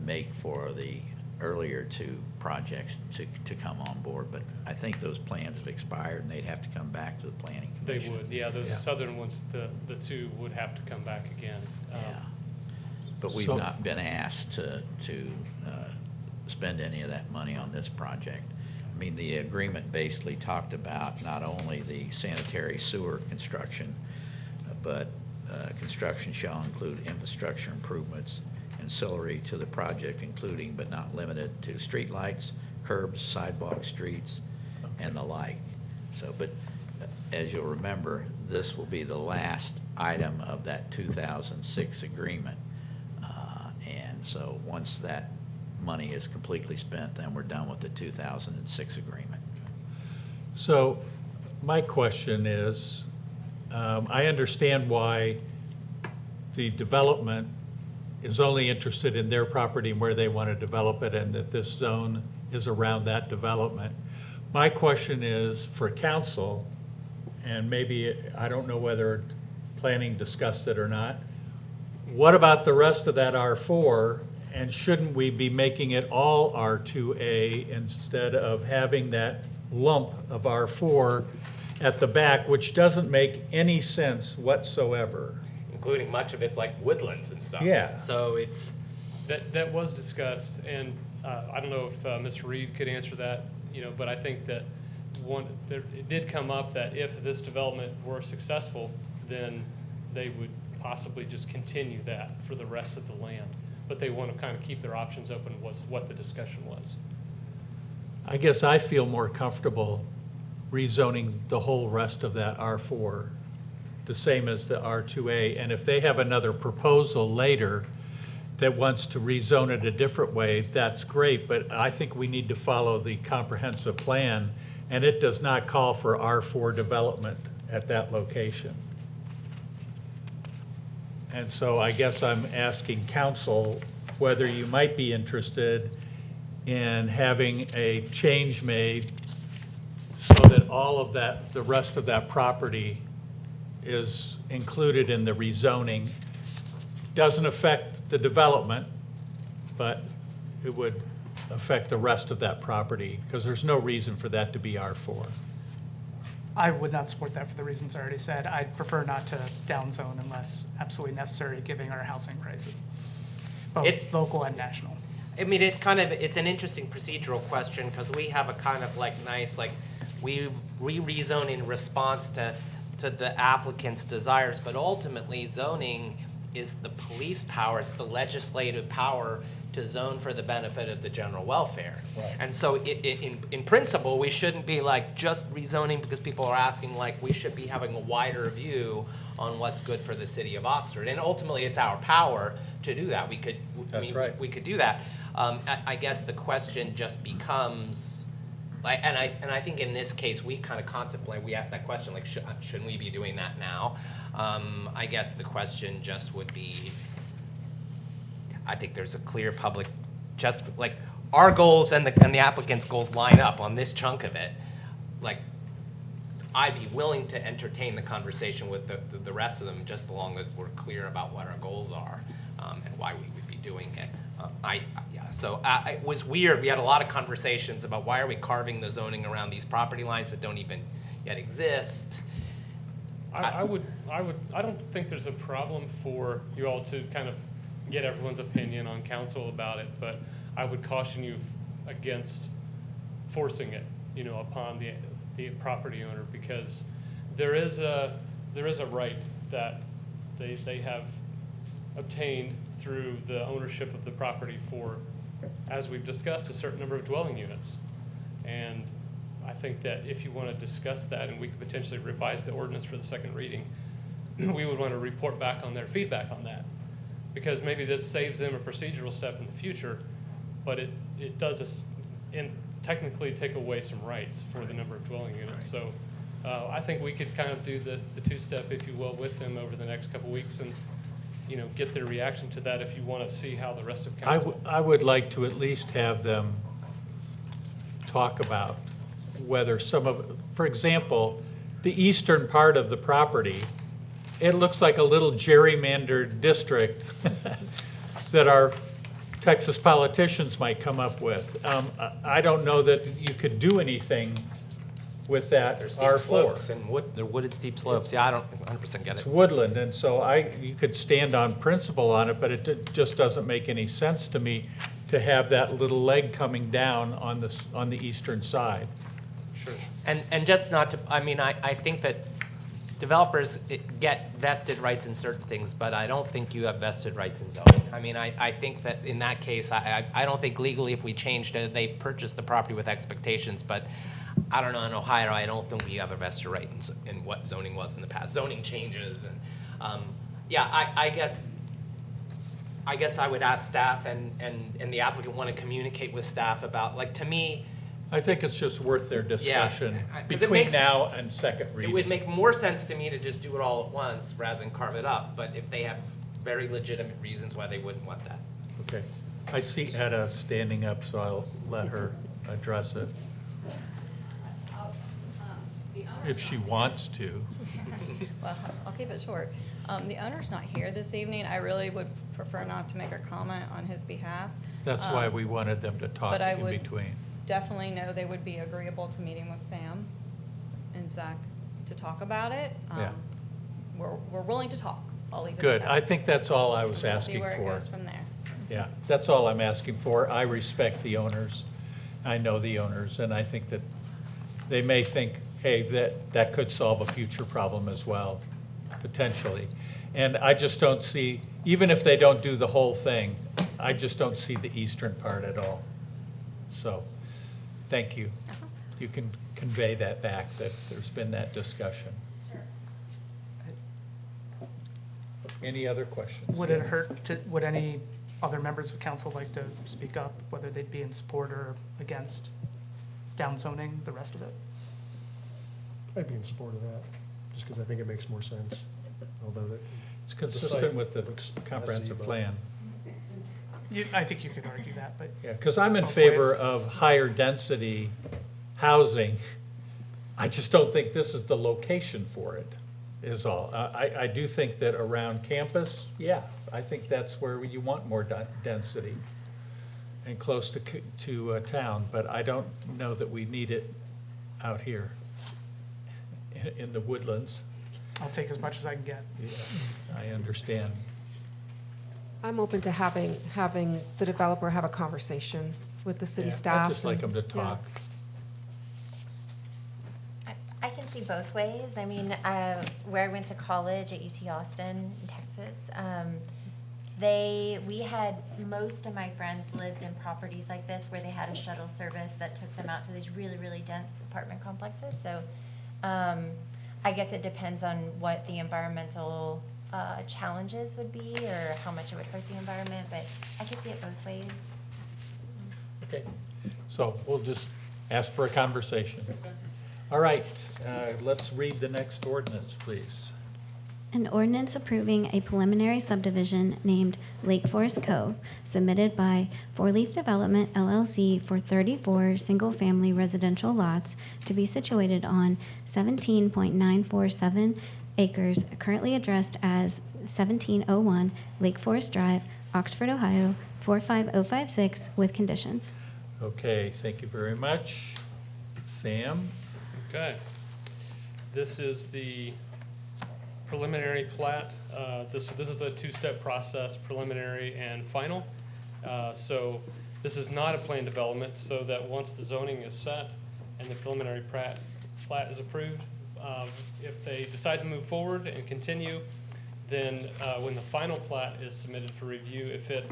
make for the earlier two projects to come on board. But I think those plans have expired, and they'd have to come back to the planning They commission. would, yeah, those southern ones, the two would have to come back again. But we've not been asked to spend any of that money on this project. I mean, the agreement basically talked about not only the sanitary sewer construction, but construction shall include infrastructure improvements ancillary to the project, including but not limited to streetlights, curbs, sidewalks, streets, and the like. So, but as you'll remember, this will be the last item of that 2006 agreement. And so once that money is completely spent, then we're done with the 2006 agreement. So my question is, I understand why the development is only interested in their property and where they want to develop it, and that this zone is around that development. My question is for council, and maybe, I don't know whether planning discussed it or not, what about the rest of that R4, and shouldn't we be making it all R2A instead of having that lump of R4 at the back, which doesn't make any sense whatsoever? Including much of it's like woodlands and stuff. Yeah. So it's. That was discussed, and I don't know if Ms. Reed could answer that, but I think that it did come up that if this development were successful, then they would possibly just continue that for the rest of the land. But they want to kind of keep their options open, was what the discussion was. I guess I feel more comfortable rezoning the whole rest of that R4, the same as the R2A. And if they have another proposal later that wants to rezone it a different way, that's great. But I think we need to follow the comprehensive plan, and it does not call for R4 development at that location. And so I guess I'm asking council whether you might be interested in having a change made so that all of that, the rest of that property is included in the rezoning. Doesn't affect the development, but it would affect the rest of that property, because there's no reason for that to be R4. I would not support that for the reasons I already said. I'd prefer not to downzone unless absolutely necessary, given our housing crisis, both local and national. I mean, it's an interesting procedural question, because we have a kind of like nice, like, we rezone in response to the applicant's desires, but ultimately zoning is the police power, it's the legislative power to zone for the benefit of the general welfare. Right. And so in principle, we shouldn't be like just rezoning because people are asking, like, we should be having a wider view on what's good for the city of Oxford. And ultimately, it's our power to do that. We could, we could do that. I guess the question just becomes, like, and I think in this case, we kind of contemplate, we ask that question, like, shouldn't we be doing that now? I guess the question just would be, I think there's a clear public, just like our goals and the applicant's goals line up on this chunk of it. Like, I'd be willing to entertain the conversation with the rest of them, just as long as we're clear about what our goals are and why we would be doing it. So it was weird. We had a lot of conversations about why are we carving the zoning around these property lines that don't even yet exist. I don't think there's a problem for you all to kind of get everyone's opinion on council about it, but I would caution you against forcing it, upon the property owner, because there is a right that they have obtained through the ownership of the property for, as we've discussed, a certain number of dwelling units. And I think that if you want to discuss that, and we could potentially revise the ordinance for the second reading, we would want to report back on their feedback on that. Because maybe this saves them a procedural step in the future, but it does technically take away some rights for the number of dwelling units. So I think we could kind of do the two-step, if you will, with them over the next couple weeks, and get their reaction to that if you want to see how the rest of council. I would like to at least have them talk about whether for example, the eastern part of the property, it looks like a little gerrymandered district that our Texas politicians might come up with. I don't know that you could do anything with that There's steep R4. slopes and they're wooded steep slopes. Yeah, I don't 100% get It's it. woodland, and so you could stand on principle on it, but it just doesn't make any sense to me to have that little leg coming down on the eastern side. Sure. And just not to, I think that developers get vested rights in certain things, but I don't think you have vested rights in zoning. I think that in that case, I don't think legally if we changed it, they purchased the property with expectations, but I don't know, in Ohio, I don't think we have a vested right in what zoning was in the past. Zoning changes, and I guess I would ask staff and the applicant want to communicate with staff about, like, to me, I think it's just worth their discussion 'cause it between makes- now and second it reading. would make more sense to me to just do it all at once rather than carve it up, but if they have very legitimate reasons why they wouldn't want that. Okay. I see Etta standing up, so I'll let her address it. If she wants to. Well, I'll keep it short. The owner's not here this evening. I really would prefer not to make a comment on his behalf. That's why we wanted them to talk But I in would between. definitely know they would be agreeable to meeting with Sam and Zach to talk about it. Yeah. We're willing to talk. I'll leave it at Good. that. I think that's all I was We'll asking See where it for. goes from there. Yeah, that's all I'm asking for. I respect the owners. I know the owners, and I think that they may think, hey, that could solve a future problem as well, potentially. And I just don't see, even if they don't do the whole thing, I just don't see the eastern part at all. So, thank you. You can convey that back, that there's been that discussion. Any other questions? Would it hurt would any other members of council like to speak up, whether they'd be in support or against downzoning the rest of it? I'd be in support of that, just because I think it makes more sense, although that. It's consistent with the looks messy, comprehensive but- plan. I think you could argue that, but. Yeah, because I'm in both favor ways. of higher density housing. I just don't think this is the location for it, is all. I do think that around campus, yeah, I think that's where you want more density and close to town, but I don't know that we need it out here in the woodlands. I'll take as much as I can get. Yeah, I understand. I'm open to having the developer have a conversation with the city Yeah, staff. I'd just like them to and- yeah. talk. I can see both ways. I mean, where I went to college at UT Austin, in Texas, most of my friends lived in properties like this where they had a shuttle service that took them out to these really, really dense apartment complexes. So I guess it depends on what the environmental challenges would be or how much it would hurt the environment, but I could see it both ways. Okay, so we'll just ask for a conversation. All right, let's read the next ordinance, please. An ordinance approving a preliminary subdivision named Lake Forest Cove, submitted by Four Leaf Development LLC for 34 single-family residential lots to be situated on 17.947 acres, currently addressed as 1701 Lake Forest Drive, Oxford, Ohio, 45056, with conditions. Okay, thank you very much. Sam? Okay. This is the preliminary plat. This is a two-step process, preliminary and final. So this is not a planned development, so that once the zoning is set and the preliminary plat is approved, if they decide to move forward and continue, then when the final plat is submitted for review, if it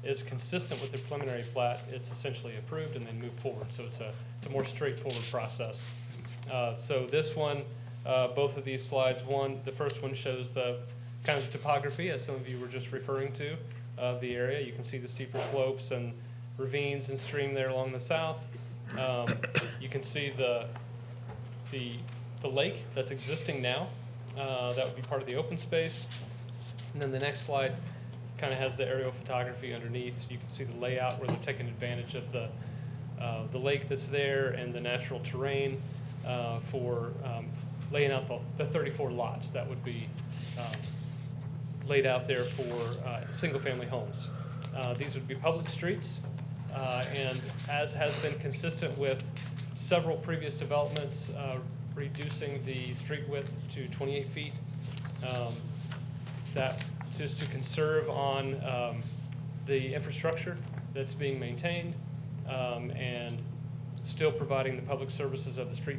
is consistent with the preliminary plat, it's essentially approved and then move forward. So it's a more straightforward process. So this one, both of these slides, the first one shows the kind of topography, as some of you were just referring to, of the area. You can see the steeper slopes and ravines and stream there along the south. You can see the lake that's existing now. That would be part of the open space. And then the next slide kind of has the aerial photography underneath. You can see the layout where they're taking advantage of the lake that's there and the natural terrain for laying out the 34 lots that would be laid out there for single-family homes. These would be public streets, and as has been consistent with several previous developments, reducing the street width to 28 feet. That just to conserve on the infrastructure that's being maintained, and still providing the public services of the street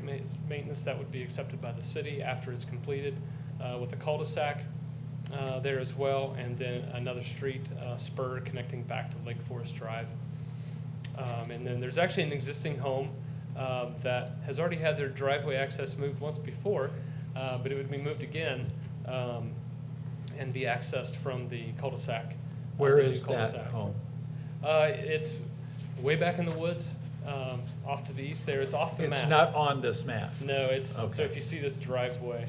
maintenance that would be accepted by the city after it's completed, with a cul-de-sac there as well, and then another street spur connecting back to Lake Forest Drive. And then there's actually an existing home that has already had their driveway access moved once before, but it would be moved again and be accessed from the cul-de-sac. Where the is that cul-de-sac. home? It's way back in the woods, off to the east there. It's off the map. It's not on this map? No, it's, so Okay. if you see this driveway.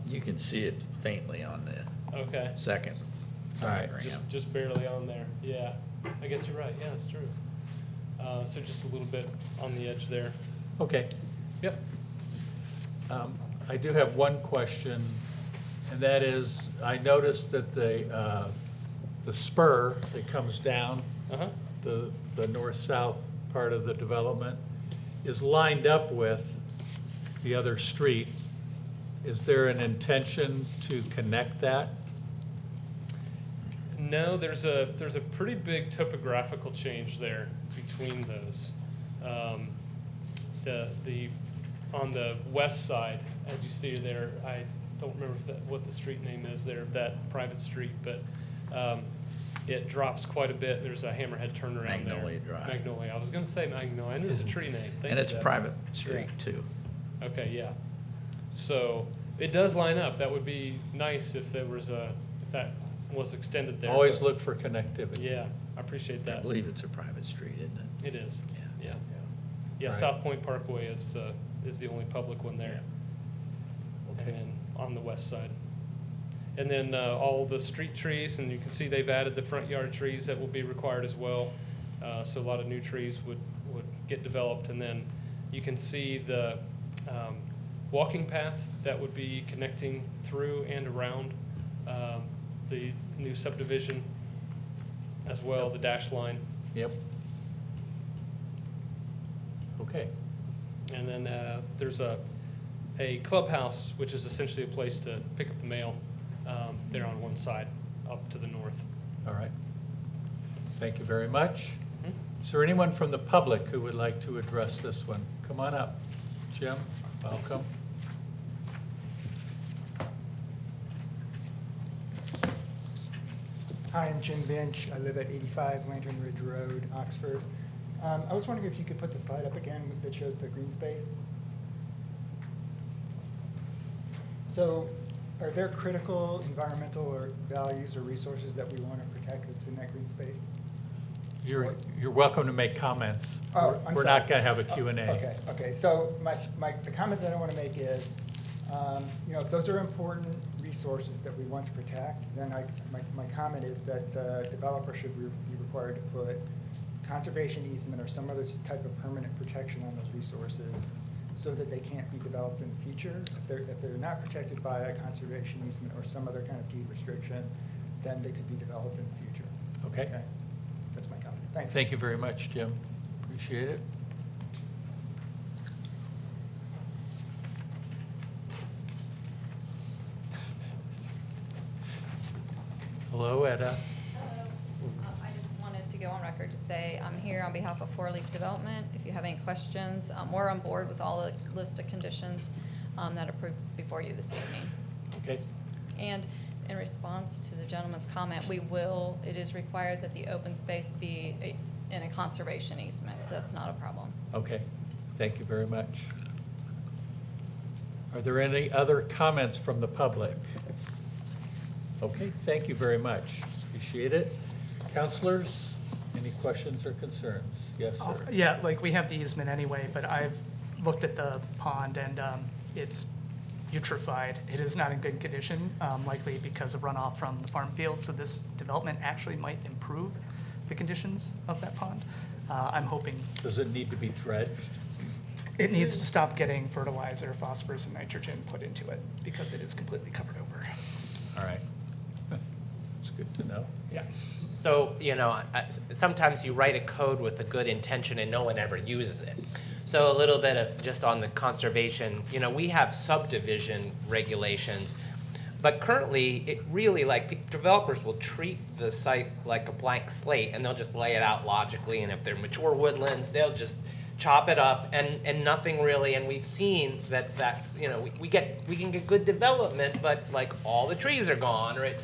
You can see it faintly on the Okay. second All right. diagram. Just barely on there, yeah. I guess you're right, yeah, that's true. So just a little bit on the edge there. Okay. Yep. I do have one question, and that is, I noticed that the spur that comes down, Uh-huh. the north-south part of the development, is lined up with the other street. Is there an intention to connect that? No, there's a pretty big topographical change there between those. On the west side, as you see there, I don't remember what the street name is there, that private street, but it drops quite a bit. There's a hammerhead turnaround there. Magnolia Drive. Magnolia. I was going to say Magnolia. I knew it's a tree name. Thank And you, it's a Deb. private street, Yeah. too. Okay, yeah. So it does line up. That would be nice if there was if that was extended there. Always but- look for connectivity. Yeah, I appreciate I that. believe it's a private street, isn't it? It is, yeah. Yeah, Right. South Point Parkway is the only public one there. Okay. And then on the west side. And then all the street trees, and you can see they've added the front yard trees that will be required as well. So a lot of new trees would get developed. And then you can see the walking path that would be connecting through and around the new subdivision as well, the dash line. Yep. Okay. And then there's a a clubhouse, which is essentially a place to pick up the mail, there on one side, up to the north. All right. Thank you very much. Is there anyone from the public who would like to address this one? Come on up. Jim, welcome. Hi, I'm Jim Vinch. I live at 85 Lantern Ridge Road, Oxford. I was wondering if you could put the slide up again that shows the green space. So are there critical environmental or values or resources that we want to protect that's in that green space? You're welcome to make comments. Oh, I'm We're sorry. not going to have a Q&A. Okay. So the comment that I want to make is, if those are important resources that we want to protect, then my comment is that the developer should be required to put conservation easement or some other type of permanent protection on those resources so that they can't be developed in the future. If they're not protected by a conservation easement or some other kind of deed restriction, then they could be developed in the future. Okay. That's my comment. Thanks. Thank you very much, Jim. Appreciate it. Hello, Etta. I just wanted to go on record to say I'm here on behalf of Four Leaf Development. If you have any questions, we're on board with all the list of conditions that are before you this evening. Okay. And in response to the gentleman's comment, it is required that the open space be in a conservation easement, so that's not a problem. Okay. Thank you very much. Are there any other comments from the public? Okay, thank you very much. Appreciate it. Counselors, any questions or concerns? Yes, sir. Yeah, like we have the easement anyway, but I've looked at the pond and it's eutrophied. It is not in good condition, likely because of runoff from the farm field. So this development actually might improve the conditions of that pond. I'm hoping. Does it need to be dredged? It needs to stop getting fertilizer, phosphorus, and nitrogen put into it because it is completely covered over. All right. It's good to know. Yeah. So, sometimes you write a code with a good intention and no one ever uses it. So a little bit of just on the conservation, we have subdivision regulations, but currently it really developers will treat the site like a blank slate and they'll just lay it out logically. And if they're mature woodlands, they'll just chop it up and nothing really. And we've seen that we can get good development, but like all the trees are gone, right?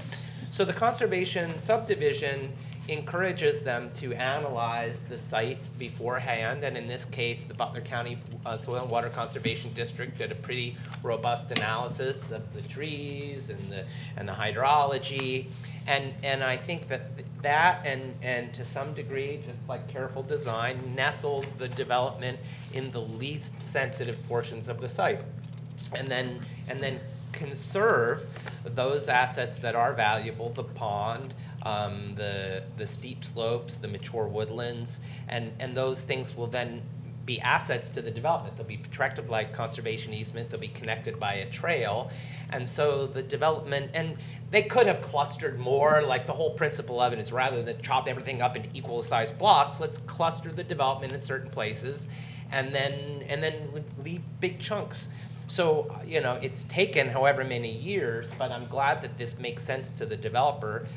So the conservation subdivision encourages them to analyze the site beforehand, and in this case, the Butler County Soil and Water Conservation District did a pretty robust analysis of the trees and the hydrology, and I think that and to some degree, just like careful design, nestled the development in the least sensitive portions of the site, and then conserve those assets that are valuable, the pond, the steep slopes, the mature woodlands, and those things will then be assets to the development. They'll be protected like conservation easement, they'll be connected by a trail, and so the development, and they could have clustered more, like the whole principle of it is rather than chop everything up into equal sized blocks, let's cluster the development in certain places, and then leave big chunks. So, it's taken however many years, but I'm glad that this makes sense to the developer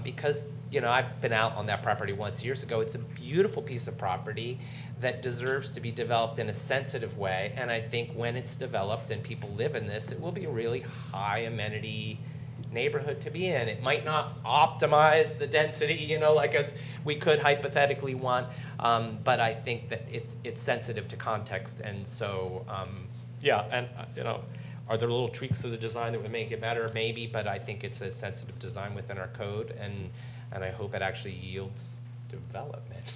because, I've been out on that property once years ago. It's a beautiful piece of property that deserves to be developed in a sensitive way. And I think when it's developed and people live in this, it will be a really high amenity neighborhood to be in. It might not optimize the density, like as we could hypothetically want, but I think that it's sensitive to context. And so, are there little tweaks to the design that would make it better? Maybe, but I think it's a sensitive design within our code, and I hope it actually yields development.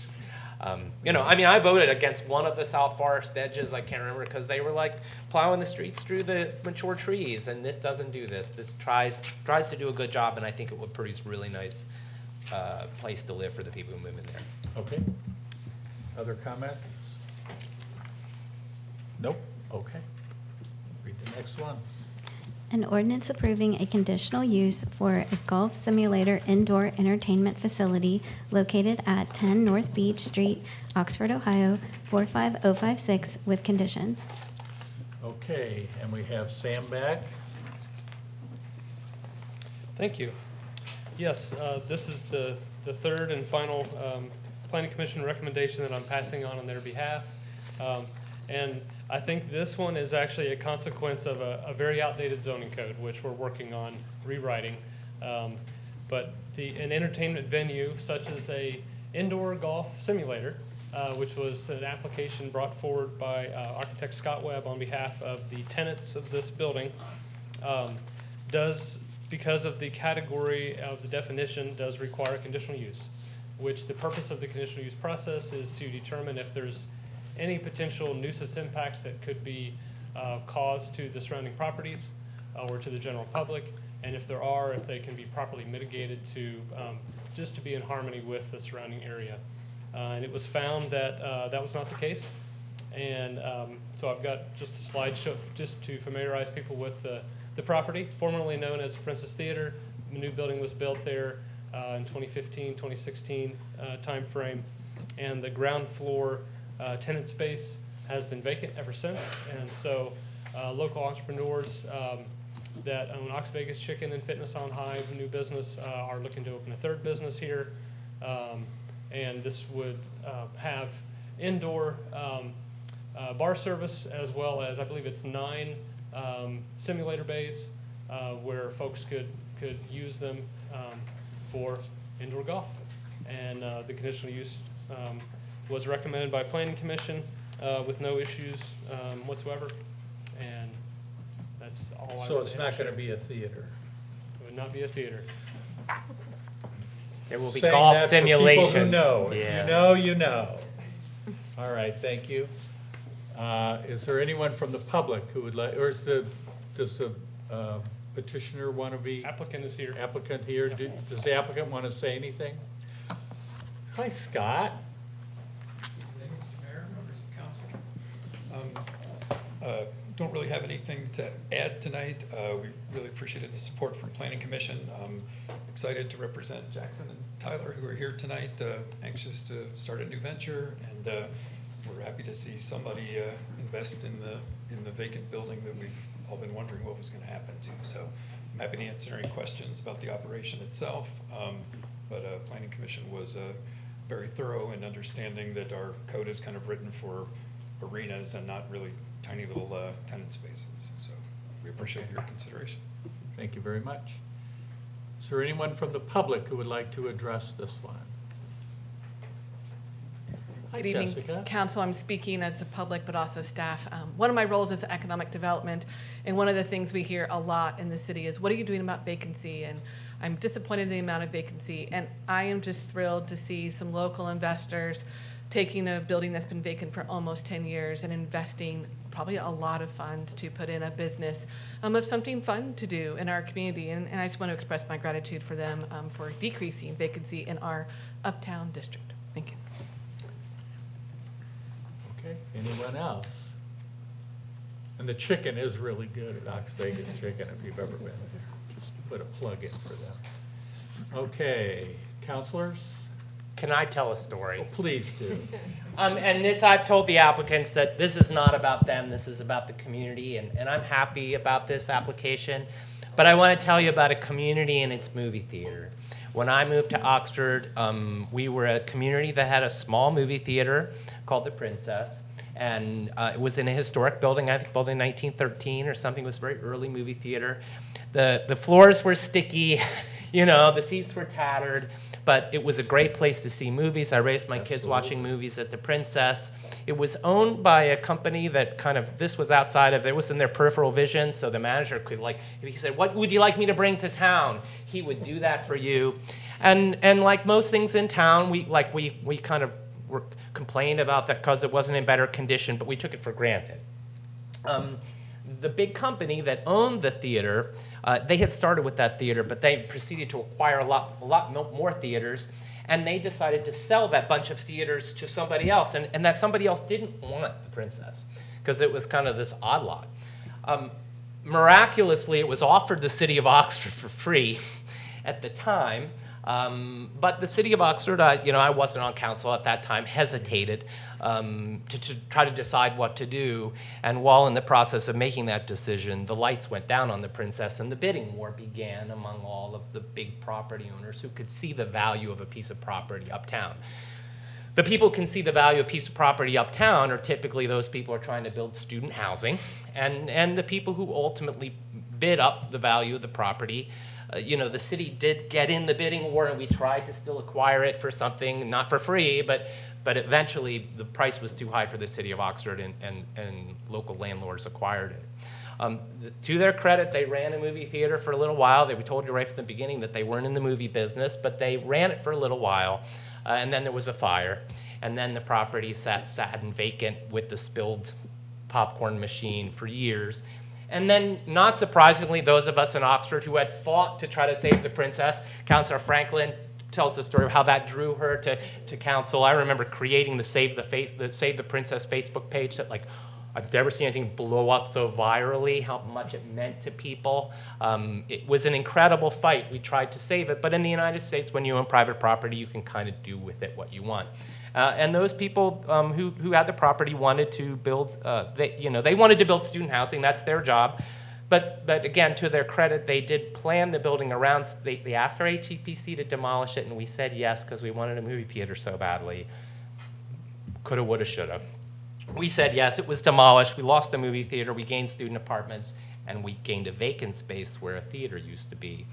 I voted against one of the South Forest edges, I can't remember, because they were plowing the streets through the mature trees, and this doesn't do this. This tries to do a good job, and I think it would produce a really nice place to live for the people who move in there. Okay. Other comments? Nope. Okay. Read the next one. An ordinance approving a conditional use for a golf simulator indoor entertainment facility located at 10 North Beach Street, Oxford, Ohio, 45056, with conditions. Okay, and we have Sam back. Thank you. Yes, this is the third and final Planning Commission recommendation that I'm passing on their behalf. And I think this one is actually a consequence of a very outdated zoning code, which we're working on rewriting. But an entertainment venue such as a indoor golf simulator, which was an application brought forward by architect Scott Webb on behalf of the tenants of this building, does, because of the category of the definition, does require conditional use, which the purpose of the conditional use process is to determine if there's any potential nuisance impacts that could be caused to the surrounding properties or to the general public, and if there are, if they can be properly mitigated to just to be in harmony with the surrounding area. And it was found that that was not the case. And so I've got just a slide show just to familiarize people with the property, formerly known as Princess Theater. The new building was built there in 2015, 2016 timeframe. And the ground floor tenant space has been vacant ever since. And so local entrepreneurs that own Ox Vegas Chicken and Fitness on High, a new business, are looking to open a third business here. And this would have indoor bar service, as well as, I believe it's 9 simulator bays where folks could use them for indoor golf. And the conditional use was recommended by Planning Commission with no issues whatsoever. And that's all I So would it's not going to be a theater? It would not be a theater. There will be Saying golf that for simulations. people who know. If Yeah. you know, you know. All right, thank you. Is there anyone from the public who would like, or does the petitioner want to be? Applicant is here. Applicant here. Does the applicant want to say anything? Hi, Scott. Mr. Mayor, members of council. Don't really have anything to add tonight. We really appreciated the support from Planning Commission. Excited to represent Jackson and Tyler, who are here tonight, anxious to start a new venture, and we're happy to see somebody invest in the vacant building that we've all been wondering what was going to happen to. So I'm happy to answer any questions about the operation itself, but Planning Commission was very thorough in understanding that our code is kind of written for arenas and not really tiny little tenant spaces. So we appreciate your consideration. Thank you very much. Is there anyone from the public who would like to address this one? Hi, Good evening, Jessica. Council. I'm speaking as the public, but also staff. One of my roles is economic development, and one of the things we hear a lot in the city is, what are you doing about vacancy? And I'm disappointed in the amount of vacancy, and I am just thrilled to see some local investors taking a building that's been vacant for almost 10 years and investing probably a lot of funds to put in a business of something fun to do in our community. And I just want to express my gratitude for them for decreasing vacancy in our uptown district. Thank you. Okay, anyone else? And the chicken is really good at Ox Vegas Chicken, if you've ever been. Just put a plug in for them. Okay, counselors? Can I tell a story? Oh, please do. And this, I've told the applicants that this is not about them, this is about the community, and I'm happy about this application. But I want to tell you about a community and its movie theater. When I moved to Oxford, we were a community that had a small movie theater called The Princess. And it was in a historic building, I think built in 1913 or something. It was a very early movie theater. The floors were sticky, you know, the seats were tattered. But it was a great place to see movies. I raised my kids watching movies at The Princess. It was owned by a company that kind of, this was outside of, it was in their peripheral vision, so the manager could, like, if he said, what would you like me to bring to town? He would do that for you. And like most things in town, we kind of complained about that because it wasn't in better condition, but we took it for granted. The big company that owned the theater, they had started with that theater, but they proceeded to acquire a lot more theaters, and they decided to sell that bunch of theaters to somebody else, and that somebody else didn't want The Princess, because it was kind of this odd lot. Miraculously, it was offered the city of Oxford for free at the time, But the city of Oxford, I wasn't on council at that time, hesitated to try to decide what to do. And while in the process of making that decision, the lights went down on the Princess and the bidding war began among all of the big property owners who could see the value of a piece of property uptown. The people who can see the value of a piece of property uptown are typically those people who are trying to build student housing, and the people who ultimately bid up the value of the property. The city did get in the bidding war, and we tried to still acquire it for something, not for free, but eventually the price was too high for the city of Oxford, and local landlords acquired it. To their credit, they ran a movie theater for a little while. We told you right from the beginning that they weren't in the movie business, but they ran it for a little while, and then there was a fire, and then the property sat sad and vacant with the spilled popcorn machine for years. And then, not surprisingly, those of us in Oxford who had fought to try to save the Princess, Councilor Franklin tells the story of how that drew her to council. I remember creating the Save the Princess Facebook page that, I've never seen anything blow up so virally, how much it meant to people. It was an incredible fight. We tried to save it, but in the United States, when you own private property, you can kind of do with it what you want. And those people who had the property wanted to build, they wanted to build student housing. That's their job. But again, to their credit, they did plan the building around. They asked our HEPC to demolish it, and we said yes because we wanted a movie theater so badly. Coulda, woulda, shoulda. We said yes. It was demolished. We lost the movie theater. We gained student apartments, and we gained a vacant space where a theater used to be.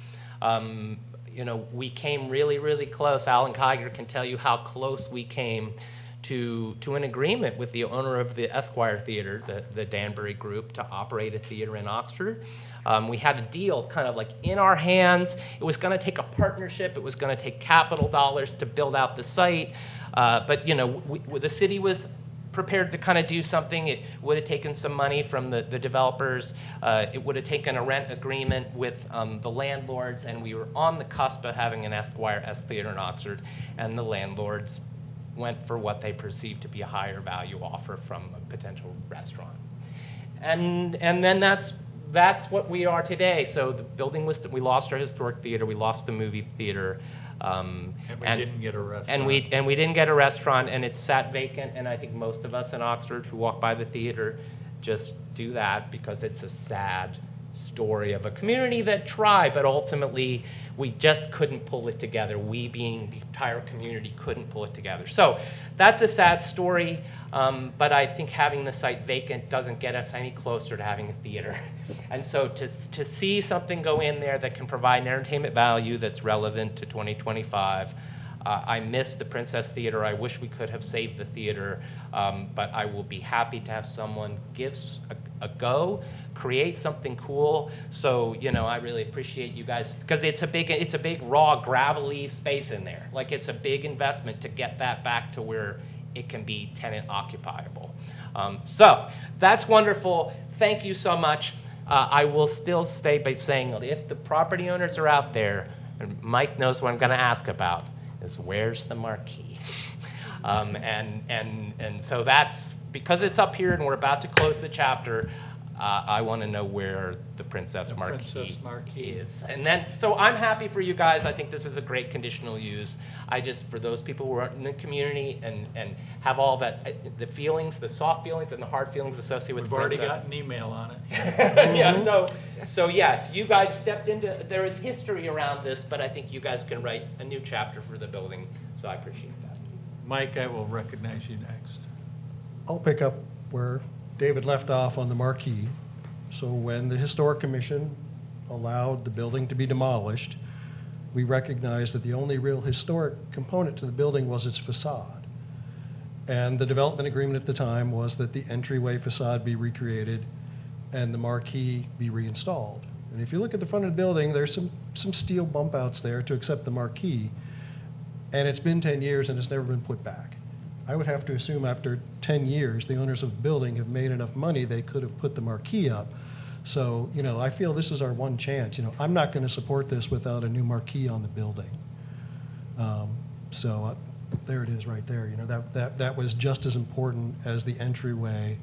We came really, really close. Alan Kiger can tell you how close we came to an agreement with the owner of the Esquire Theater, the Danbury Group, to operate a theater in Oxford. We had a deal kind of in our hands. It was going to take a partnership. It was going to take capital dollars to build out the site. But the city was prepared to kind of do something. It would have taken some money from the developers. It would have taken a rent agreement with the landlords, and we were on the cusp of having an Esquire S Theater in Oxford, and the landlords went for what they perceived to be a higher value offer from a potential restaurant. And then that's what we are today. So the building we lost our historic theater, we lost the movie theater. And we didn't get a restaurant. And we didn't get a restaurant, and it sat vacant, and I think most of us in Oxford who walk by the theater just do that because it's a sad story of a community that tried, but ultimately we just couldn't pull it together. We, being the entire community, couldn't pull it together. So that's a sad story, but I think having the site vacant doesn't get us any closer to having a theater. And so to see something go in there that can provide an entertainment value that's relevant to 2025, I miss the Princess Theater. I wish we could have saved the theater, but I will be happy to have someone give a go, create something cool. So I really appreciate you guys because it's a big raw gravelly space in there. It's a big investment to get that back to where it can be tenant occupiable. So that's wonderful. Thank you so much. I will still stay by saying if the property owners are out there, and Mike knows what I'm going to ask about, is where's the marquee? And so that's because it's up here and we're about to close the chapter. I want to know where the Princess Marquee is. And then, so I'm happy for you guys. I think this is a great conditional use. For those people who are in the community and have all that, the feelings, the soft feelings and the hard feelings associated with We've already Princess. got an email on it. Yeah, so yes, you guys stepped into, there is history around this, but I think you guys can write a new chapter for the building, so I appreciate that. Mike, I will recognize you next. I'll pick up where David left off on the marquee. So when the Historic Commission allowed the building to be demolished, we recognized that the only real historic component to the building was its facade. And the development agreement at the time was that the entryway facade be recreated and the marquee be reinstalled. And if you look at the front of the building, there's some steel bump outs there to accept the marquee. And it's been 10 years and it's never been put back. I would have to assume after 10 years, the owners of the building have made enough money, they could have put the marquee up. So, I feel this is our one chance. I'm not going to support this without a new marquee on the building. There it is right there. That was just as important as the entryway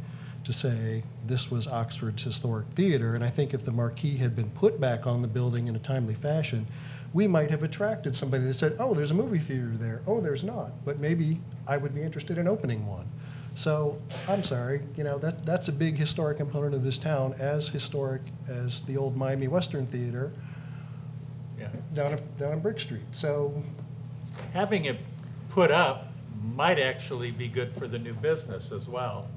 to say this was Oxford's historic theater. And I think if the marquee had been put back on the building in a timely fashion, we might have attracted somebody that said, oh, there's a movie theater there. Oh, there's not. But maybe I would be interested in opening one. So I'm sorry, that's a big historic component of this town, as historic as the old Miami Western Theater Yeah. down on Brick Street. So Having it put up might actually be good for the new business as well.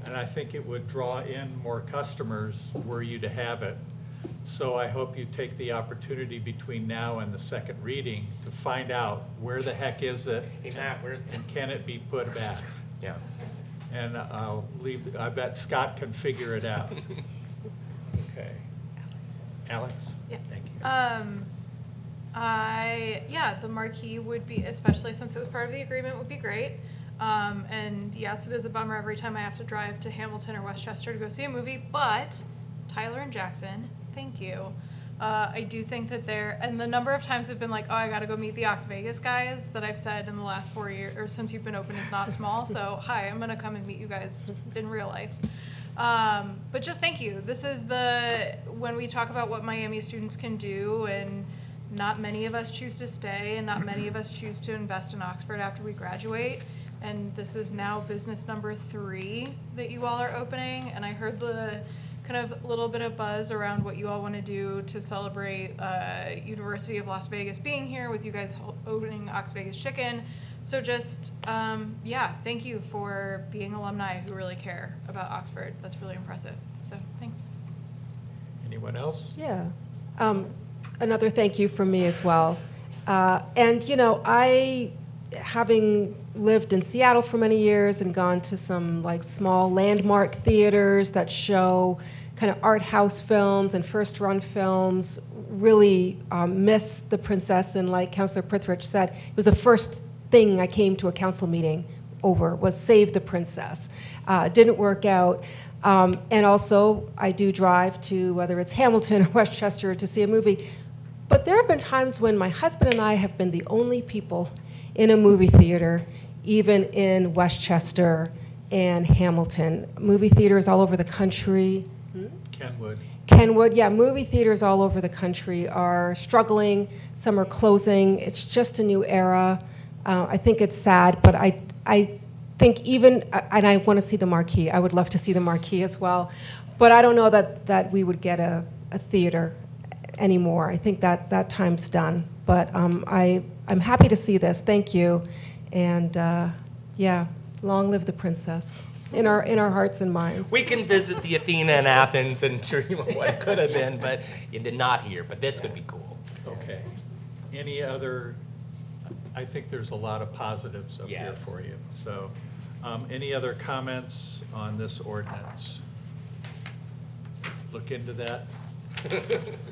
And I think it would draw in more customers were you to have it. So I hope you take the opportunity between now and the second reading to find out where the heck is it? Hey, Matt, where's the? And can it be put back? Yeah. And I bet Scott can figure it out. Okay. Alex? Yeah. Thank you. The marquee would be, especially since it was part of the agreement, would be great. And yes, it is a bummer every time I have to drive to Hamilton or Westchester to go see a movie, but Tyler and Jackson, thank you. I do think that and the number of times I've been like, oh, I gotta go meet the Ox Vegas guys that I've said in the last 4 years, or since you've been open, is not small. So hi, I'm gonna come and meet you guys in real life. But just thank you. This is when we talk about what Miami students can do, and not many of us choose to stay, and not many of us choose to invest in Oxford after we graduate. And this is now business number 3 that you all are opening. And I heard the kind of little bit of buzz around what you all want to do to celebrate University of Las Vegas being here, with you guys opening Ox Vegas Chicken. So just, thank you for being alumni who really care about Oxford. That's really impressive. So thanks. Anyone else? Yeah. Another thank you from me as well. I, having lived in Seattle for many years and gone to some small landmark theaters that show kind of art house films and first run films, really miss the Princess. And like Councilor Prithridge said, it was the first thing I came to a council meeting over, was Save the Princess. Didn't work out. And also, I do drive to, whether it's Hamilton or Westchester, to see a movie. But there have been times when my husband and I have been the only people in a movie theater, even in Westchester and Hamilton. Movie theaters all over the country. Kenwood, yeah, movie theaters all over the country are struggling. Some are closing. It's just a new era. I think it's sad, but I think even, and I want to see the marquee. I would love to see the marquee as well. But I don't know that we would get a theater anymore. I think that time's done. But I'm happy to see this. Thank you. And long live the Princess in our hearts and minds. We can visit the Athena in Athens and dream of what could have been, but you did not here. But this would be cool. Okay. Any other? I think there's a lot of positives up here for you. So, any other comments on this ordinance? Look into that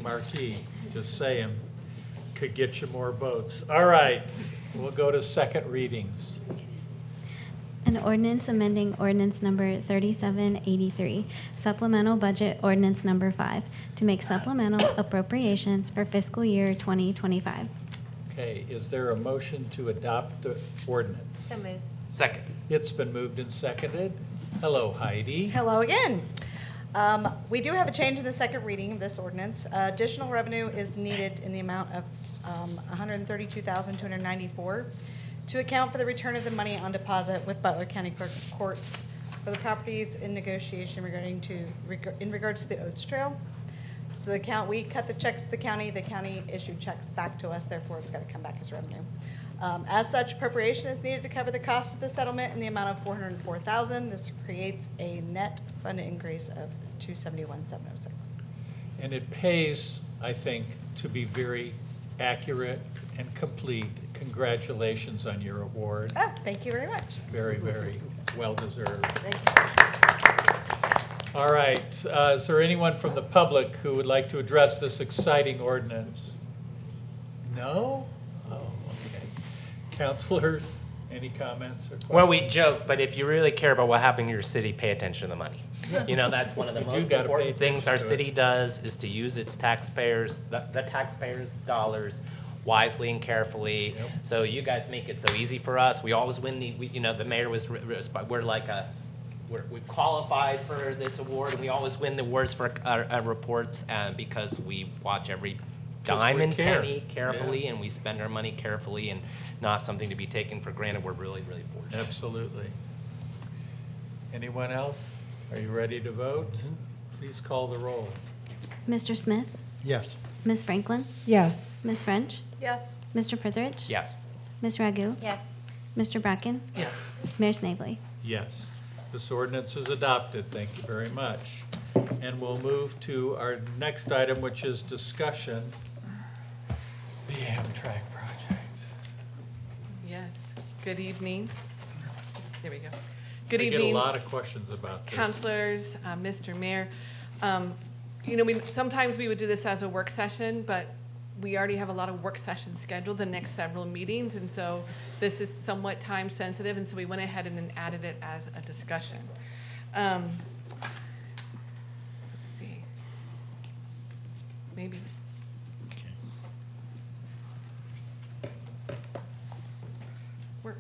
marquee. Just saying, could get you more votes. All right, we'll go to second readings. An ordinance amending ordinance number 3783, supplemental budget ordinance number 5, to make supplemental appropriations for fiscal year 2025. Okay, is there a motion to adopt the ordinance? So moved. Second. It's been moved and seconded. Hello, Heidi. Hello again. We do have a change in the second reading of this ordinance. Additional revenue is needed in the amount of $132,294 to account for the return of the money on deposit with Butler County Clerk of Courts for the properties in negotiation in regards to the Oats Trail. So we cut the checks to the county issued checks back to us, therefore it's got to come back as revenue. As such, appropriation is needed to cover the cost of the settlement in the amount of $404,000. This creates a net fund increase of $271,706. And it pays, I think, to be very accurate and complete. Congratulations on your award. Oh, thank you very much. Very, very well deserved. Thank you. All right, is there anyone from the public who would like to address this exciting ordinance? No? Oh, okay. Counselors, any comments or questions? Well, we joke, but if you really care about what happened to your city, pay attention to the money. That's one of the You do most gotta pay important things our attention to city does, is to use its taxpayers, the taxpayers' dollars wisely and carefully. Yep. So you guys make it so easy for us. We always win the mayor was, we qualified for this award, and we always win the awards for our reports because we watch every dime we and care. penny carefully, and we spend our money carefully, and not something to be taken for granted. We're really, really fortunate. Absolutely. Anyone else? Are you ready to vote? Please call the roll. Mr. Smith? Yes. Ms. Franklin? Yes. Ms. French? Yes. Mr. Prithridge? Yes. Ms. Ragu? Yes. Mr. Bracken? Yes. Mayor Snavely? Yes. This ordinance is adopted. Thank you very much. And we'll move to our next item, which is discussion. The Amtrak project. Yes. Good evening. There we go. Good I evening. get a lot of questions about this. Counselors, Mr. Mayor. Sometimes we would do this as a work session, but we already have a lot of work sessions scheduled the next several meetings, and so this is somewhat time sensitive, and so we went ahead and added it as a discussion. Let's see. Maybe. Work.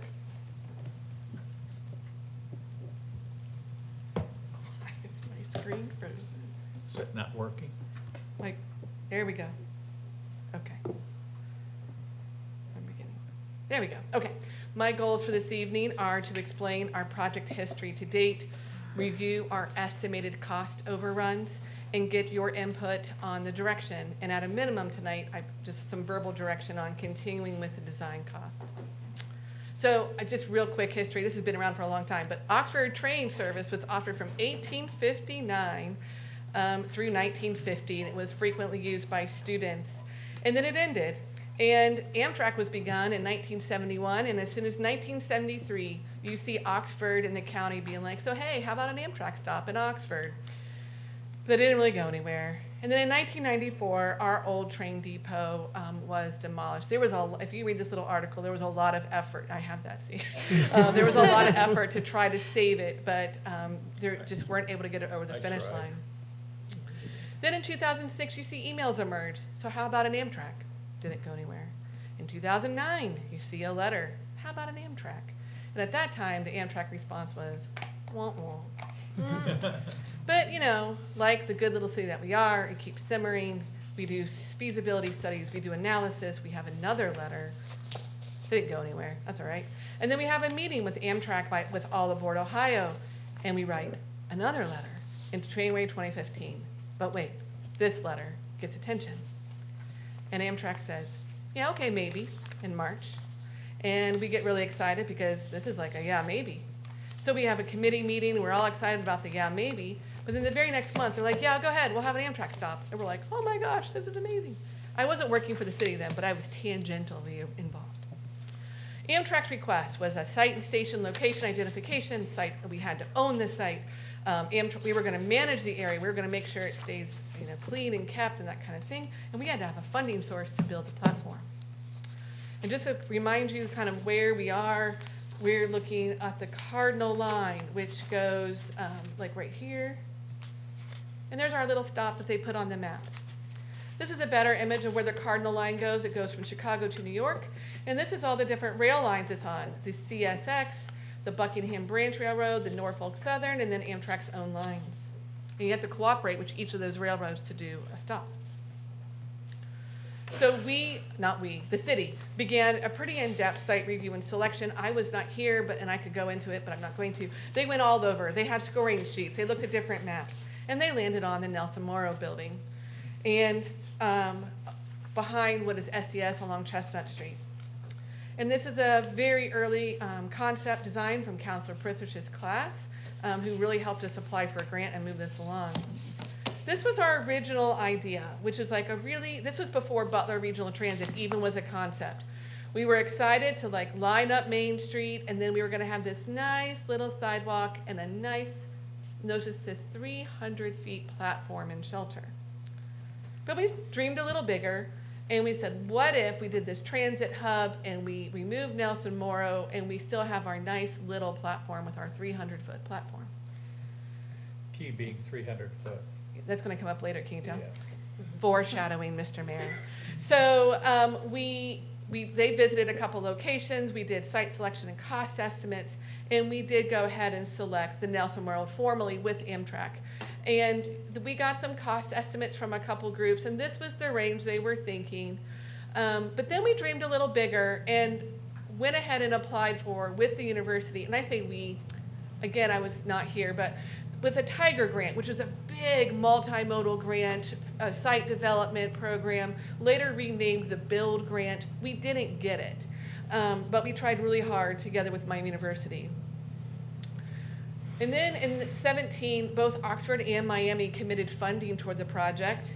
Is my screen frozen? Is it not working? Like, there we go. Okay. I'm beginning. There we go. Okay. My goals for this evening are to explain our project history to date, review our estimated cost overruns, and get your input on the direction. And at a minimum tonight, just some verbal direction on continuing with the design cost. So just real quick history. This has been around for a long time, but Oxford train service was offered from 1859 through 1950, and it was frequently used by students. And then it ended. And Amtrak was begun in 1971, and as soon as 1973, you see Oxford and the county being like, so hey, how about an Amtrak stop in Oxford? But it didn't really go anywhere. And then in 1994, our old train depot was demolished. There was if you read this little article, there was a lot of effort. I have that, see. There was a lot of effort to try to save it, but they just weren't able to get it over the finish line. Then in 2006, you see emails emerge. So how about an Amtrak? Didn't go anywhere. In 2009, you see a letter. How about an Amtrak? And at that time, the Amtrak response was, wah, wah. But, like the good little city that we are, it keeps simmering. We do feasibility studies. We do analysis. We have another letter. Didn't go anywhere. That's all right. And then we have a meeting with Amtrak with All Aboard Ohio, and we write another letter in January 2015. But wait, this letter gets attention. And Amtrak says, yeah, okay, maybe, in March. And we get really excited because this is like a yeah, maybe. So we have a committee meeting, we're all excited about the yeah, maybe. But then the very next month, they're like, yeah, go ahead, we'll have an Amtrak stop. And we're like, oh my gosh, this is amazing. I wasn't working for the city then, but I was tangentially involved. Amtrak's request was a site and station location identification site. We had to own the site. We were going to manage the area. We were going to make sure it stays clean and kept and that kind of thing. And we had to have a funding source to build the platform. And just to remind you kind of where we are, we're looking at the Cardinal line, which goes like right here. And there's our little stop that they put on the map. This is a better image of where the Cardinal line goes. It goes from Chicago to New York. And this is all the different rail lines it's on. The CSX, the Buckingham Branch Railroad, the Norfolk Southern, and then Amtrak's own lines. And you have to cooperate with each of those railroads to do a stop. So the city began a pretty in-depth site review and selection. I was not here, and I could go into it, but I'm not going to. They went all over. They had scoring sheets. They looked at different maps, and they landed on the Nelson Morrow building and behind what is SDS along Chestnut Street. And this is a very early concept design from Counselor Prithridge's class, who really helped us apply for a grant and move this along. This was our original idea, which was this was before Butler Regional Transit even was a concept. We were excited to line up Main Street, and then we were gonna have this nice little sidewalk and a nice, notice this 300 feet platform and shelter. But we dreamed a little bigger, and we said, what if we did this transit hub and we removed Nelson Morrow and we still have our nice little platform with our 300-foot platform? Key being 300 foot. That's going to come up later, can you tell? Yeah. Foreshadowing, Mr. Mayor. So they visited a couple locations. We did site selection and cost estimates, and we did go ahead and select the Nelson Morrow formally with Amtrak. And we got some cost estimates from a couple groups, and this was the range they were thinking. But then we dreamed a little bigger and went ahead and applied for, with the university, and I say we, again, I was not here, but with a Tiger grant, which is a big multimodal grant, a site development program, later renamed the Build Grant. We didn't get it, but we tried really hard together with Miami University. And then in 17, both Oxford and Miami committed funding toward the project.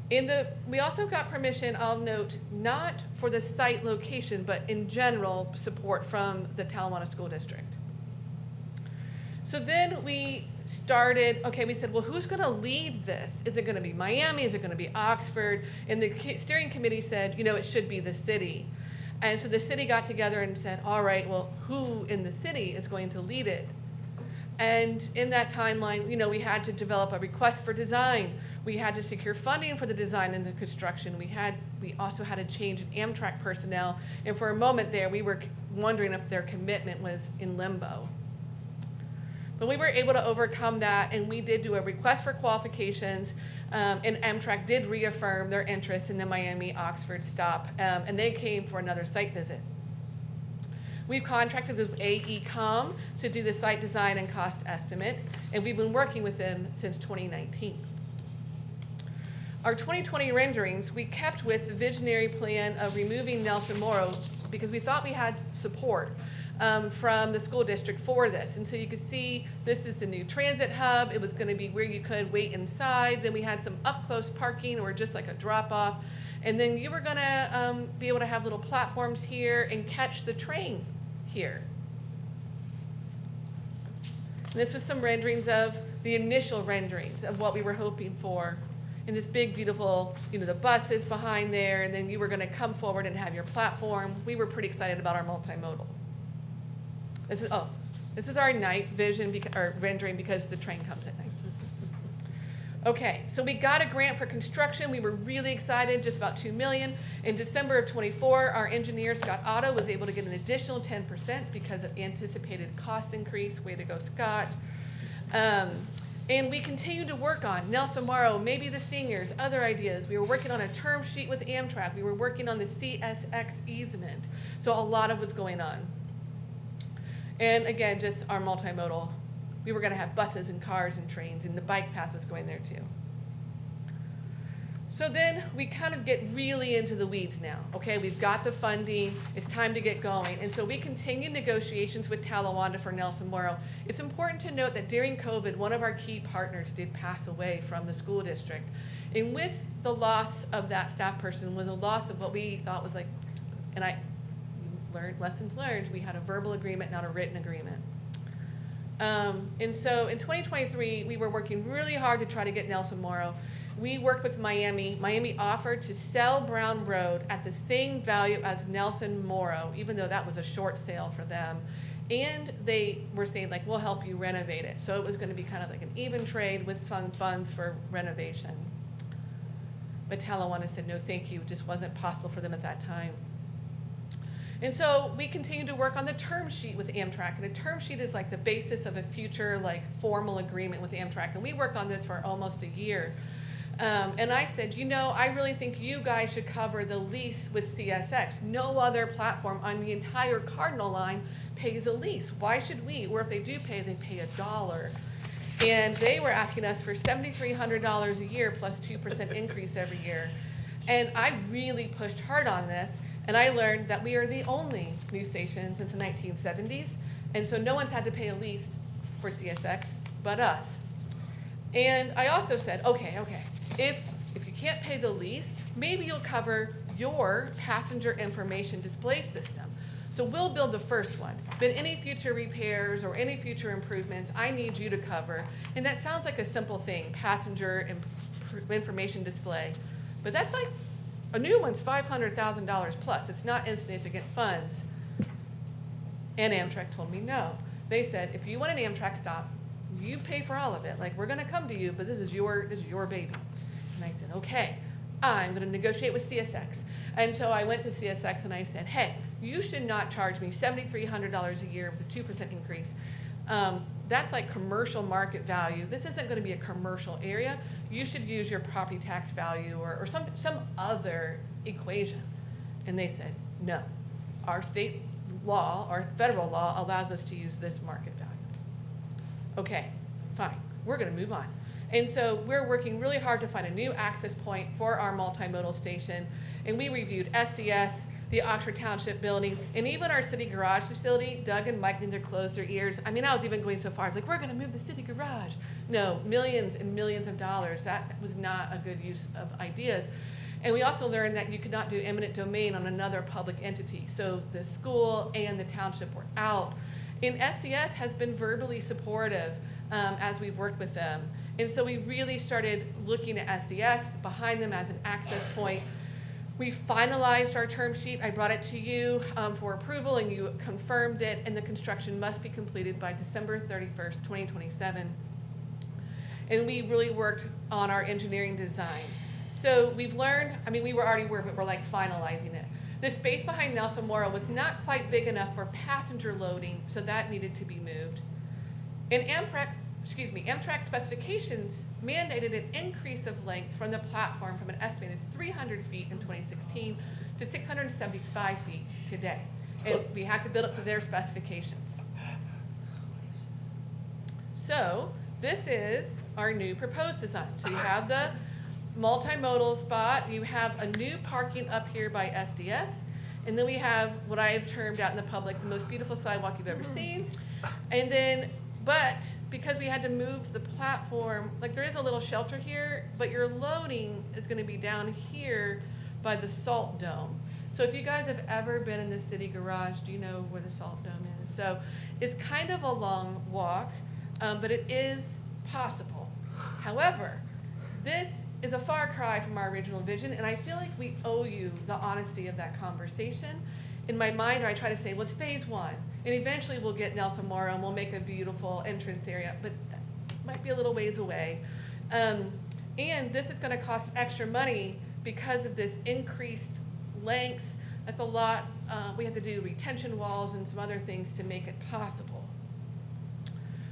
We also got permission, I'll note, not for the site location, but in general support from the Talawanda School District. So then we started, okay, we said, well, who's going to lead this? Is it going to be Miami? Is it going to be Oxford? And the steering committee said, you know, it should be the city. And so the city got together and said, all right, well, who in the city is going to lead it? And in that timeline, you know, we had to develop a request for design. We had to secure funding for the design and the construction. We also had to change Amtrak personnel. And for a moment there, we were wondering if their commitment was in limbo. But we were able to overcome that, and we did do a request for qualifications, and Amtrak did reaffirm their interest in the Miami-Oxford stop, and they came for another site visit. We've contracted with AECOM to do the site design and cost estimate, and we've been working with them since 2019. Our 2020 renderings, we kept with the visionary plan of removing Nelson Moro because we thought we had support from the school district for this. And so you can see this is the new transit hub. It was going to be where you could wait inside. Then we had some up-close parking or just like a drop-off. And then you were going to be able to have little platforms here and catch the train here. And this was some renderings of the initial renderings of what we were hoping for. And this big, beautiful, you know, the buses behind there, and then you were going to come forward and have your platform. We were pretty excited about our multimodal. This is our night vision, or rendering, because the train comes at night. Okay, so we got a grant for construction. We were really excited, just about $2 million. In December of 24, our engineer, Scott Otto, was able to get an additional 10% because of anticipated cost increase. Way to go, Scott. And we continued to work on Nelson Moro, maybe the seniors, other ideas. We were working on a term sheet with Amtrak. We were working on the CSX easement. So a lot of what's going on. And again, just our multimodal. We were going to have buses and cars and trains, and the bike path was going there too. So then we kind of get really into the weeds now. Okay, we've got the funding. It's time to get going. And so we continue negotiations with Talawanda for Nelson Moro. It's important to note that during COVID, one of our key partners did pass away from the school district. And with the loss of that staff person was a loss of what we thought was like, and lessons learned, we had a verbal agreement, not a written agreement. And so in 2023, we were working really hard to try to get Nelson Moro. We worked with Miami. Miami offered to sell Brown Road at the same value as Nelson Moro, even though that was a short sale for them. And they were saying, like, we'll help you renovate it. So it was going to be kind of like an even trade with some funds for renovation. But Talawanda said, no, thank you. It just wasn't possible for them at that time. And so we continued to work on the term sheet with Amtrak, and a term sheet is like the basis of a future like formal agreement with Amtrak. And we worked on this for almost a year. And I said, you know, I really think you guys should cover the lease with CSX. No other platform on the entire Cardinal line pays a lease. Why should we? Or if they do pay, they pay $1. And they were asking us for $7,300 a year plus 2% increase every year. And I really pushed hard on this. And I learned that we are the only news station since the 1970s. And so no one's had to pay a lease for CSX but us. And I also said, okay, if you can't pay the lease, maybe you'll cover your passenger information display system. So we'll build the first one. But any future repairs or any future improvements, I need you to cover. And that sounds like a simple thing, passenger information display. But that's like, a new one's $500,000 plus. It's not insignificant funds. And Amtrak told me no. They said, if you want an Amtrak stop, you pay for all of it. Like, we're going to come to you, but this is your baby. And I said, okay, I'm going to negotiate with CSX. And so I went to CSX and I said, hey, you should not charge me $7,300 a year with a 2% increase. That's like commercial market value. This isn't going to be a commercial area. You should use your property tax value or some other equation. And they said, no, our state law, our federal law allows us to use this market value. Okay, fine, we're going to move on. And so we're working really hard to find a new access point for our multimodal station. And we reviewed SDS, the Oxford Township building, and even our city garage facility. Doug and Mike need to close their ears. I mean, I was even going so far, I was like, we're going to move the city garage. No, millions and millions of dollars. That was not a good use of ideas. And we also learned that you could not do eminent domain on another public entity. So the school and the township were out. And SDS has been verbally supportive as we've worked with them. And so we really started looking at SDS behind them as an access point. We finalized our term sheet. I brought it to you for approval, and you confirmed it, and the construction must be completed by December 31st, 2027. And we really worked on our engineering design. So we've learned, I mean, we were already but we're like finalizing it. The space behind Nelson Memorial was not quite big enough for passenger loading, so that needed to be moved. And Amtrak specifications mandated an increase of length from the platform from an estimated 300 feet in 2016 to 675 feet today. And we had to build up to their specifications. So this is our new proposed design. So you have the multimodal spot, you have a new parking up here by SDS, and then we have what I have termed out in the public, the most beautiful sidewalk you've ever seen. And then, but because we had to move the platform, like there is a little shelter here, but your loading is gonna be down here by the Salt Dome. So if you guys have ever been in the city garage, do you know where the Salt Dome is? So it's kind of a long walk, but it is possible. However, this is a far cry from our original vision, and I feel like we owe you the honesty of that conversation. In my mind, I try to say, well, it's phase one, and eventually we'll get Nelson Memorial, and we'll make a beautiful entrance area, but that might be a little ways away. And this is gonna cost extra money because of this increased length. That's a lot. We have to do retention walls and some other things to make it possible.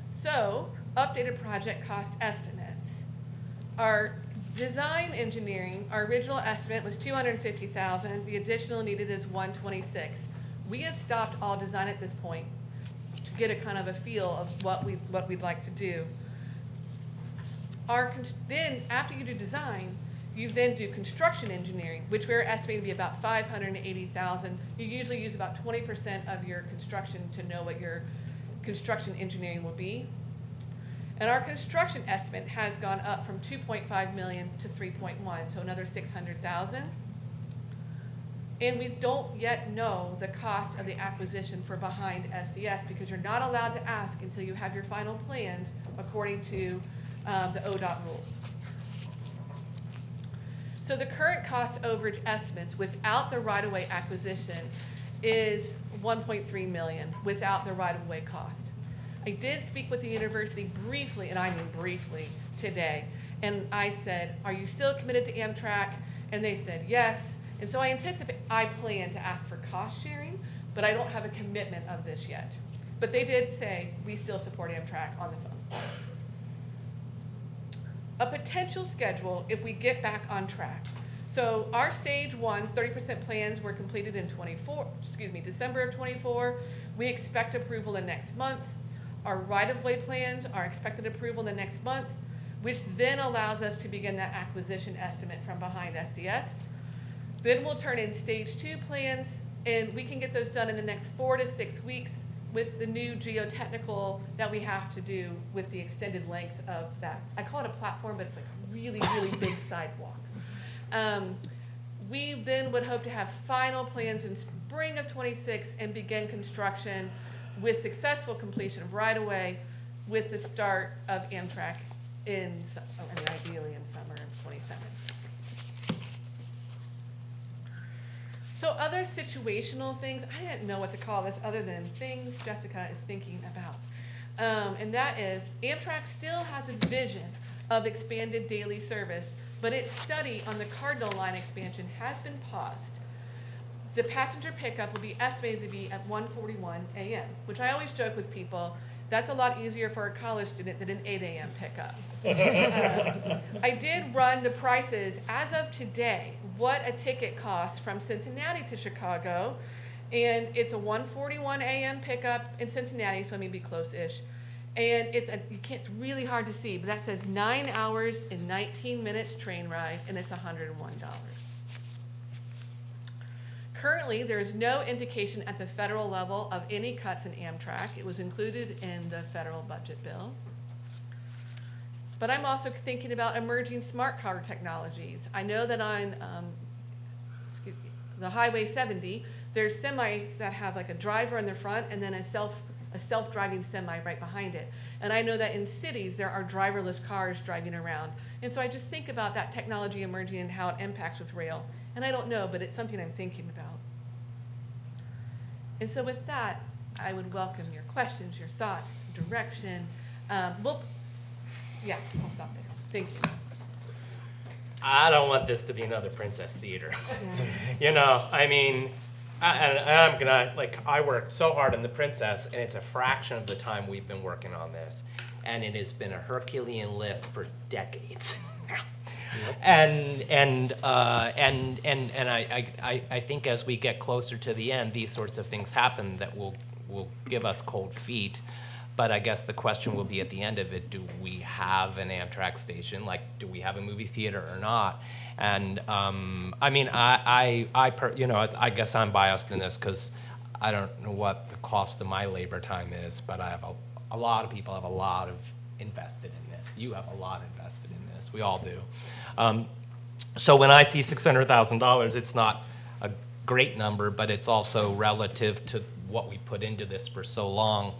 So, updated project cost estimates. Our design engineering, our original estimate was $250,000. The additional needed is $126,000. We have stopped all design at this point to get a kind of a feel of what we'd like to do. Then after you do design, you then do construction engineering, which we're estimating to be about $580,000. You usually use about 20% of your construction to know what your construction engineering will be. And our construction estimate has gone up from 2.5 million to 3.1, so another 600,000. And we don't yet know the cost of the acquisition for behind SDS because you're not allowed to ask until you have your final plans according to the ODOT rules. So the current cost overage estimates without the right-of-way acquisition is 1.3 million without the right-of-way cost. I did speak with the university briefly, and I mean briefly, today, and I said, are you still committed to Amtrak? And they said yes. And so I plan to ask for cost sharing, but I don't have a commitment of this yet. But they did say, we still support Amtrak on the phone. A potential schedule if we get back on track. So our stage one, 30% plans were completed in December of 24. We expect approval the next month. Our right-of-way plans are expected approval the next month, which then allows us to begin that acquisition estimate from behind SDS. Then we'll turn in stage two plans, and we can get those done in the next 4 to 6 weeks with the new geotechnical that we have to do with the extended length of that. I call it a platform, but it's like a really, really big sidewalk. We then would hope to have final plans in spring of 26 and begin construction with successful completion of right-of-way with the start of Amtrak ideally in summer of 27. So other situational things, I didn't know what to call this other than things Jessica is thinking about. And that is, Amtrak still has a vision of expanded daily service, but its study on the Cardinal Line expansion has been paused. The passenger pickup will be estimated to be at 1:41 a.m., which I always joke with people. That's a lot easier for a college student than an 8 a.m. pickup. I did run the prices as of today, what a ticket costs from Cincinnati to Chicago. And it's a 1:41 a.m. pickup in Cincinnati, so maybe close-ish. And it's really hard to see, but that says 9 hours and 19 minutes train ride, and it's $101. Currently, there is no indication at the federal level of any cuts in Amtrak. It was included in the federal budget bill. But I'm also thinking about emerging smart car technologies. I know that on the Highway 70, there's semis that have like a driver in the front and then a self-driving semi right behind it. And I know that in cities, there are driverless cars driving around. And so I just think about that technology emerging and how it impacts with rail. And I don't know, but it's something I'm thinking about. And so with that, I would welcome your questions, your thoughts, direction. I'll stop there. Thank you. I don't want this to be another Princess Theater. You know, I mean, I'm gonna, I worked so hard on the Princess, and it's a fraction of the time we've been working on this. And it has been a Herculean lift for decades. And I think as we get closer to the end, these sorts of things happen that will give us cold feet. But I guess the question will be at the end of it, do we have an Amtrak station? Like, do we have a movie theater or not? And I mean, I guess I'm biased in this because I don't know what the cost of my labor time is, but I have a lot of people have a lot of invested in this. You have a lot invested in this. We all do. So when I see $600,000, it's not a great number, but it's also relative to what we put into this for so long.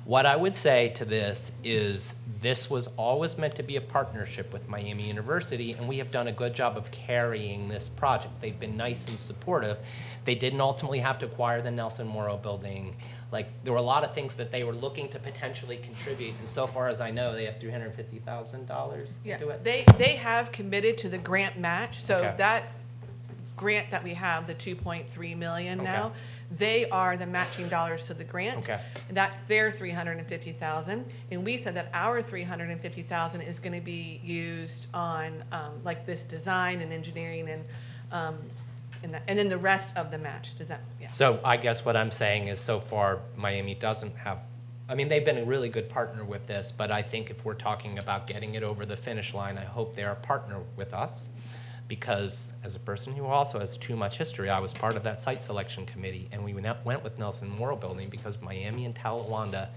What I would say to this is this was always meant to be a partnership with Miami University, and we have done a good job of carrying this project. They've been nice and supportive. They didn't ultimately have to acquire the Nelson Morrow building. Like, there were a lot of things that they were looking to potentially contribute, and so far as I know, they have $350,000 into it. They have committed to the grant match, so Okay. that grant that we have, the $2.3 million now, they are the matching dollars to the grant. Okay. And that's their $350,000, and we said that our $350,000 is going to be used on like this design and engineering and then the rest of the match. Does that? Yeah. So I guess what I'm saying is so far Miami doesn't have, I mean, they've been a really good partner with this, but I think if we're talking about getting it over the finish line, I hope they're a partner with us. Because as a person who also has too much history, I was part of that site selection committee, and we went with Nelson Morrow Building because Miami and Talawanda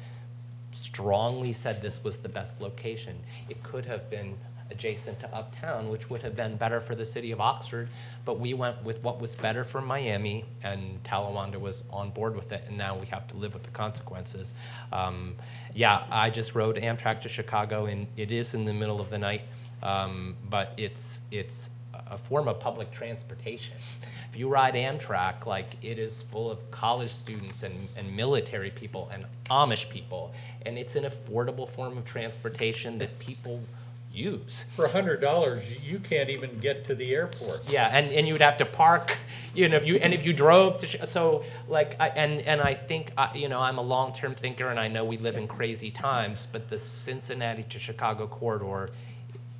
strongly said this was the best location. It could have been adjacent to Uptown, which would have been better for the city of Oxford, but we went with what was better for Miami, and Talawanda was on board with it, and now we have to live with the consequences. I just rode Amtrak to Chicago, and it is in the middle of the night, but it's a form of public transportation. If you ride Amtrak, it is full of college students and military people and Amish people, and it's an affordable form of transportation that people use. For $100, you can't even get to the airport. Yeah, and you'd have to park, if you drove to, I think, I'm a long-term thinker, and I know we live in crazy times, but the Cincinnati to Chicago corridor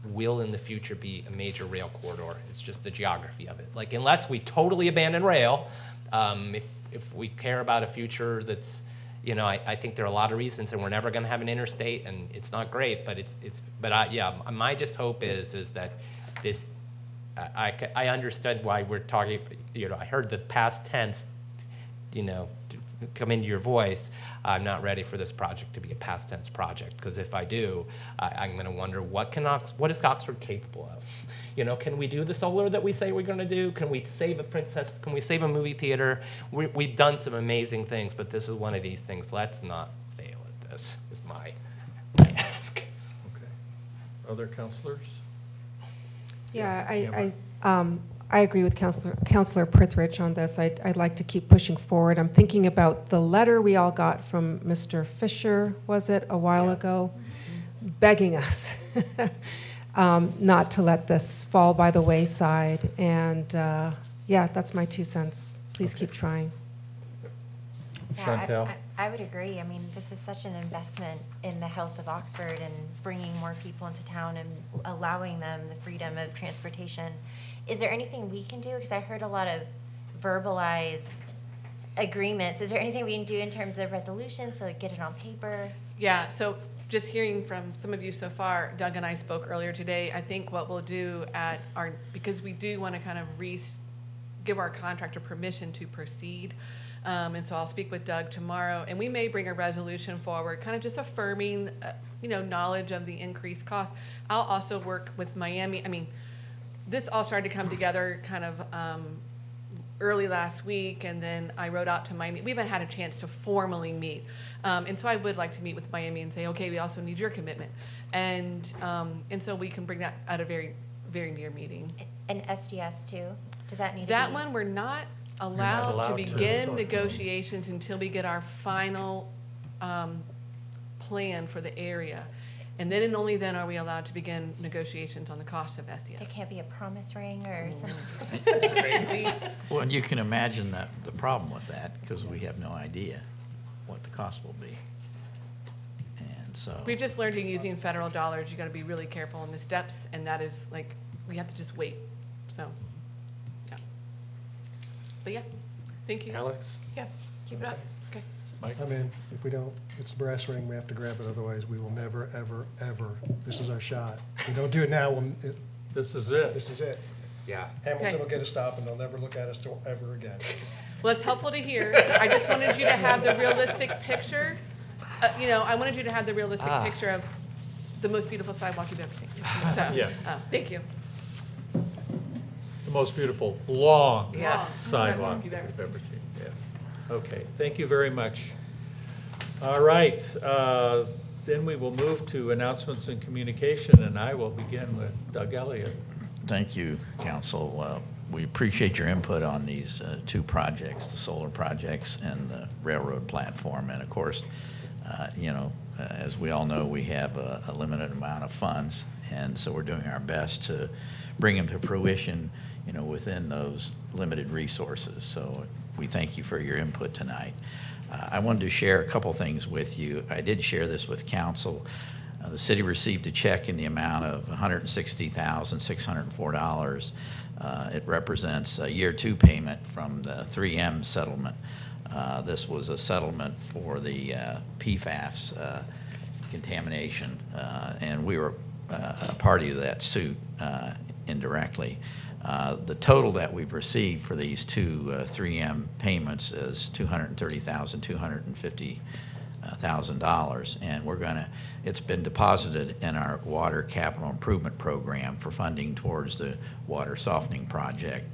will in the future be a major rail corridor. It's just the geography of it. Unless we totally abandon rail, if we care about a future that's, I think there are a lot of reasons, and we're never going to have an interstate, and it's not great, but my just hope is that this, I understood why we're talking, I heard the past tense, come into your voice. I'm not ready for this project to be a past tense project, because if I do, I'm going to wonder what is Oxford capable of? Can we do the solar that we say we're going to do? Can we save a Princess? Can we save a movie theater? We've done some amazing things, but this is one of these things. Let's not fail at this, is my ask. Okay. Other counselors? Yeah, I agree with Councilor Prithridge on this. I'd like to keep pushing forward. I'm thinking about the letter we all got from Mr. Fisher, was it, a while ago, begging us not to let this fall by the wayside. And that's my 2 cents. Please keep trying. Chantel? I would agree. I mean, this is such an investment in the health of Oxford and bringing more people into town and allowing them the freedom of transportation. Is there anything we can do? Because I heard a lot of verbalized agreements. Is there anything we can do in terms of resolutions, so get it on paper? Yeah, so just hearing from some of you so far, Doug and I spoke earlier today. I think what we'll do because we do want to kind of give our contractor permission to proceed. And so I'll speak with Doug tomorrow, and we may bring a resolution forward, kind of just affirming, knowledge of the increased cost. I'll also work with Miami. I mean, this all started to come together kind of early last week, and then I wrote out to Miami. We haven't had a chance to formally meet. And so I would like to meet with Miami and say, okay, we also need your commitment. And so we can bring that at a very, very near meeting. And SDS too? Does that need to be? That one, we're not allowed to begin negotiations until we get our final plan for the area. And then and only then are we allowed to begin negotiations on the cost of SDS. There can't be a promise ring or something. Crazy. Well, and you can imagine that the problem with that, because we have no idea what the cost will be. And so. We've just learned in using federal dollars, you gotta be really careful in the steps, and that is like, we have to just wait, so, yeah. But yeah, thank you. Alex? Yeah, keep it up. Okay. Mike? I'm in. If we don't, it's the brass ring, we have to grab it, otherwise we will never, ever, ever, this is our shot. If we don't do it now, This is it. this is it. Yeah. Hamilton Okay. will get a stop and they'll never look at us ever again. Well, it's helpful to hear. I just wanted you to have the realistic picture. I wanted you to have the realistic picture of the most beautiful sidewalk you've ever seen. So, Yes. thank you. The most beautiful, long Yeah. sidewalk you've ever you've seen. ever seen, yes. Okay, thank you very much. All right, then we will move to announcements and communication, and I will begin with Doug Elliott. Thank you, Council. We appreciate your input on these two projects, the solar projects and the railroad platform. And of course, as we all know, we have a limited amount of funds, and so we're doing our best to bring them to fruition, within those limited resources. So we thank you for your input tonight. I wanted to share a couple things with you. I did share this with Council. The city received a check in the amount of $160,604. It represents a year 2 payment from the 3M settlement. This was a settlement for the PFAS contamination, and we were a party to that suit indirectly. The total that we've received for these two 3M payments is $230,250,000, and it's been deposited in our water capital improvement program for funding towards the water softening project.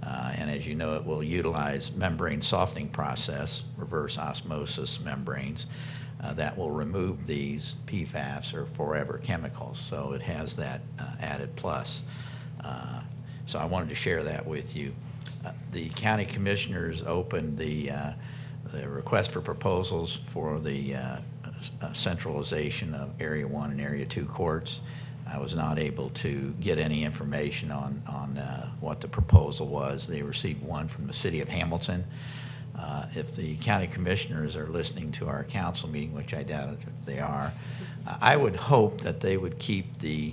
And as you know, it will utilize membrane softening process, reverse osmosis membranes, that will remove these PFAS or forever chemicals. So it has that added plus. So I wanted to share that with you. The county commissioners opened the request for proposals for the centralization of Area 1 and Area 2 courts. I was not able to get any information on what the proposal was. They received one from the city of Hamilton. If the county commissioners are listening to our council meeting, which I doubt if they are, I would hope that they would keep the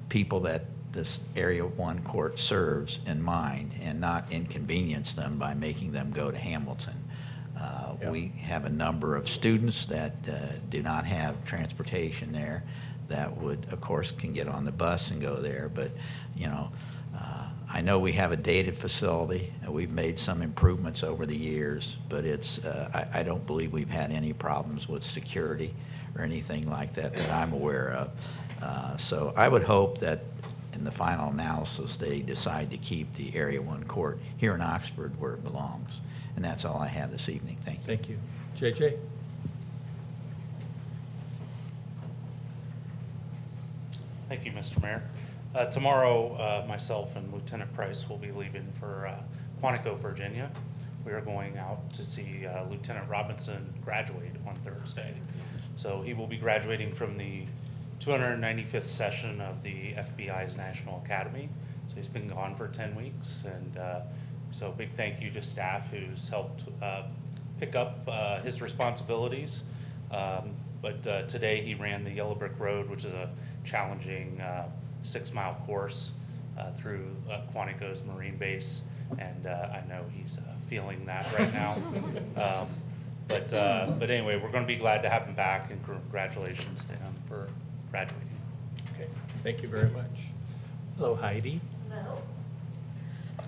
people that this Area 1 court serves in mind and not inconvenience them by making them go to Hamilton. We have a number of students that do not have transportation there that would, of course, can get on the bus and go there. But, I know we have a dated facility, and we've made some improvements over the years, but I don't believe we've had any problems with security or anything like that I'm aware of. So I would hope that in the final analysis, they decide to keep the Area 1 court here in Oxford where it belongs. And that's all I have this evening. Thank you. Thank you. JJ? Thank you, Mr. Mayor. Tomorrow, myself and Lieutenant Price will be leaving for Quantico, Virginia. We are going out to see Lieutenant Robinson graduate on Thursday. So he will be graduating from the 295th session of the FBI's National Academy. So he's been gone for 10 weeks. And so big thank you to staff who's helped pick up his responsibilities. But today he ran the Yellow Brick Road, which is a challenging 6-mile course through Quantico's Marine Base, and I know he's feeling that right now. But anyway, we're going to be glad to have him back, and congratulations to him for graduating. Okay, thank you very much. Hello, Heidi.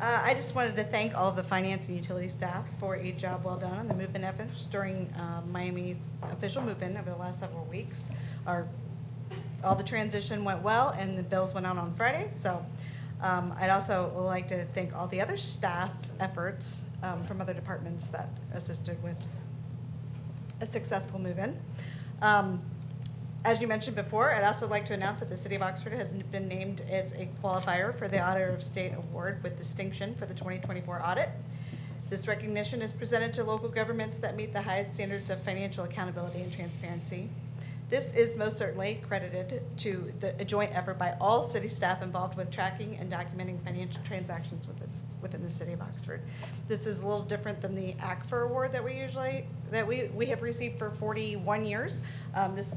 I just wanted to thank all of the finance and utility staff for a job well done on the move-in efforts during Miami's official move-in over the last several weeks. All the transition went well, and the bills went out on Friday. So I'd also like to thank all the other staff efforts from other departments that assisted with a successful move-in. As you mentioned before, I'd also like to announce that the City of Oxford has been named as a qualifier for the Auditor of State Award with distinction for the 2024 audit. This recognition is presented to local governments that meet the highest standards of financial accountability and transparency. This is most certainly credited to a joint effort by all city staff involved with tracking and documenting financial transactions within the City of Oxford. This is a little different than the ACFR award that we have received for 41 years.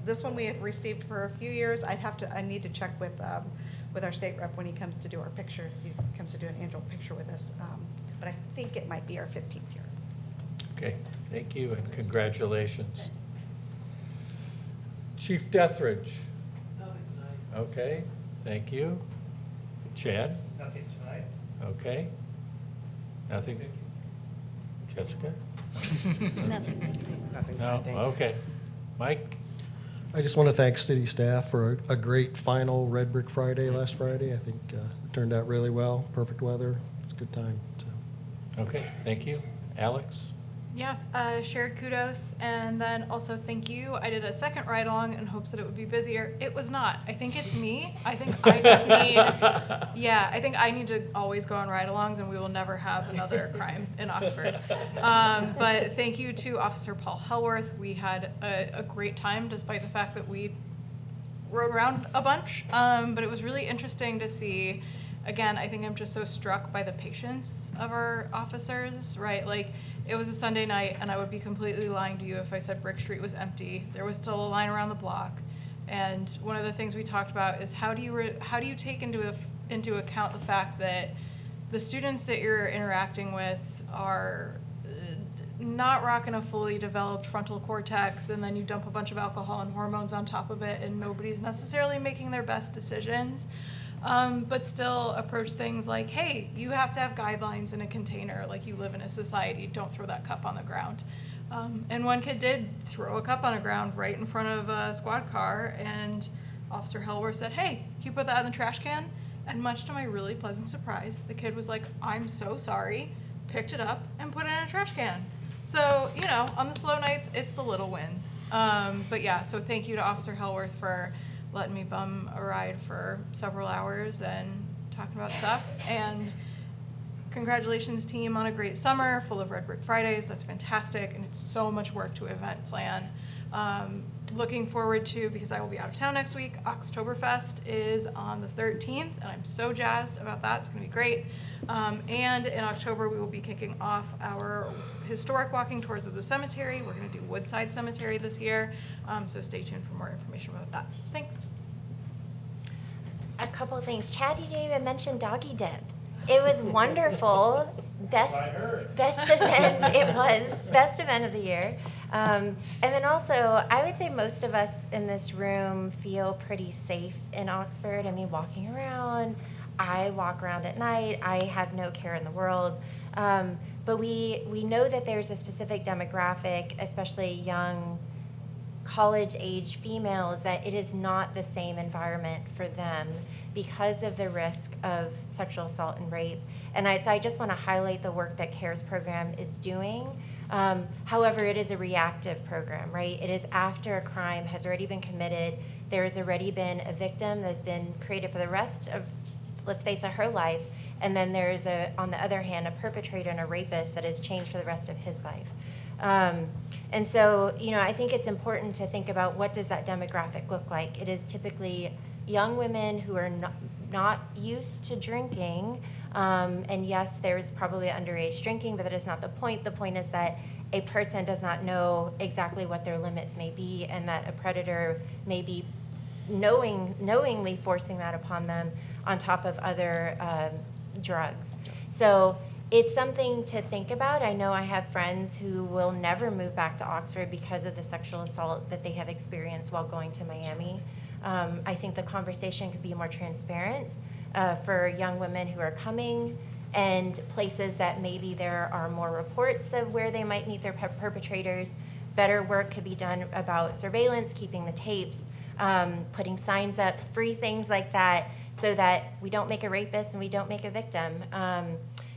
This one we have received for a few years. I need to check with our state rep when he comes to do our picture. He comes to do an annual picture with us, but I think it might be our 15th year. Okay, thank you and congratulations. Chief Dethridge. Okay, thank you. Chad? Nothing tonight. Okay. Nothing? Jessica? Nothing. No, okay. Mike? I just want to thank city staff for a great final Red Brick Friday last Friday. I think it turned out really well, perfect weather, it's a good time, so. Okay, thank you. Alex? Yeah, shared kudos, and then also thank you. I did a second ride-along in hopes that it would be busier. It was not. I think it's me. I think I just need, I think I need to always go on ride-alongs, and we will never have another crime in Oxford. But thank you to Officer Paul Hellworth. We had a great time, despite the fact that we rode around a bunch. But it was really interesting to see. Again, I think I'm just so struck by the patience of our officers, right? Like, it was a Sunday night, and I would be completely lying to you if I said Brick Street was empty. There was still a line around the block. And one of the things we talked about is how do you take into account the fact that the students that you're interacting with are not rocking a fully developed frontal cortex, and then you dump a bunch of alcohol and hormones on top of it, and nobody's necessarily making their best decisions. But still approach things like, hey, you have to have guidelines in a container, like you live in a society, don't throw that cup on the ground. And one kid did throw a cup on the ground right in front of a squad car, and Officer Hellworth said, hey, can you put that in the trash can? And much to my really pleasant surprise, the kid was like, I'm so sorry, picked it up and put it in a trash can. So, on the slow nights, it's the little wins. But yeah, so thank you to Officer Hellworth for letting me bum a ride for several hours and talking about stuff. And congratulations, team, on a great summer full of Red Brick Fridays. That's fantastic, and it's so much work to event plan. Looking forward to, because I will be out of town next week, Oktoberfest is on the 13th, and I'm so jazzed about that. It's going to be great. And in October, we will be kicking off our historic walking tours of the cemetery. We're going to do Woodside Cemetery this year, so stay tuned for more information about that. Thanks. A couple of things. Chad, you didn't even mention Doggy Dip. It was wonderful. Best event. It was best event of the year. And then also, I would say most of us in this room feel pretty safe in Oxford. I mean, walking around. I walk around at night. I have no care in the world. But we know that there's a specific demographic, especially young college-age females, that it is not the same environment for them because of the risk of sexual assault and rape. And so I just want to highlight the work that CARES program is doing. However, it is a reactive program, right? It is after a crime has already been committed. There has already been a victim that's been created for the rest of, let's face it, her life. And then there is, on the other hand, a perpetrator and a rapist that has changed for the rest of his life. And so, I think it's important to think about what does that demographic look like. It is typically young women who are not used to drinking. And yes, there is probably underage drinking, but that is not the point. The point is that a person does not know exactly what their limits may be, and that a predator may be knowingly forcing that upon them on top of other drugs. So it's something to think about. I know I have friends who will never move back to Oxford because of the sexual assault that they have experienced while going to Miami. I think the conversation could be more transparent for young women who are coming, and places that maybe there are more reports of where they might meet their perpetrators. Better work could be done about surveillance, keeping the tapes, putting signs up, free things like that, so that we don't make a rapist and we don't make a victim.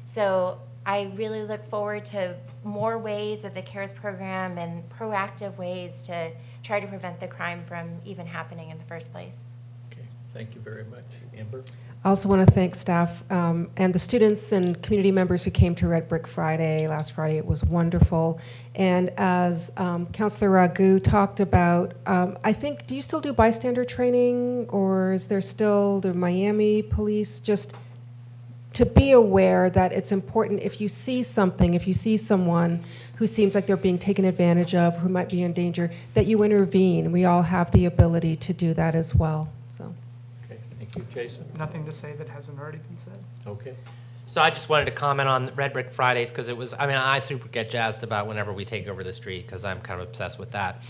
So I really look forward to more ways of the CARES program and proactive ways to try to prevent the crime from even happening in the first place. Okay, thank you very much. Amber? I also want to thank staff and the students and community members who came to Red Brick Friday last Friday. It was wonderful. And as Councilor Ragu talked about, I think, do you still do bystander training, or is there still the Miami police? Just to be aware that it's important, if you see something, if you see someone who seems like they're being taken advantage of, who might be in danger, that you intervene. We all have the ability to do that as well. So. Okay, thank you. Jason? Nothing to say that hasn't already been said. Okay. So I just wanted to comment on Red Brick Fridays, because it was, I mean, I super get jazzed about whenever we take over the street, because I'm kind of obsessed with that.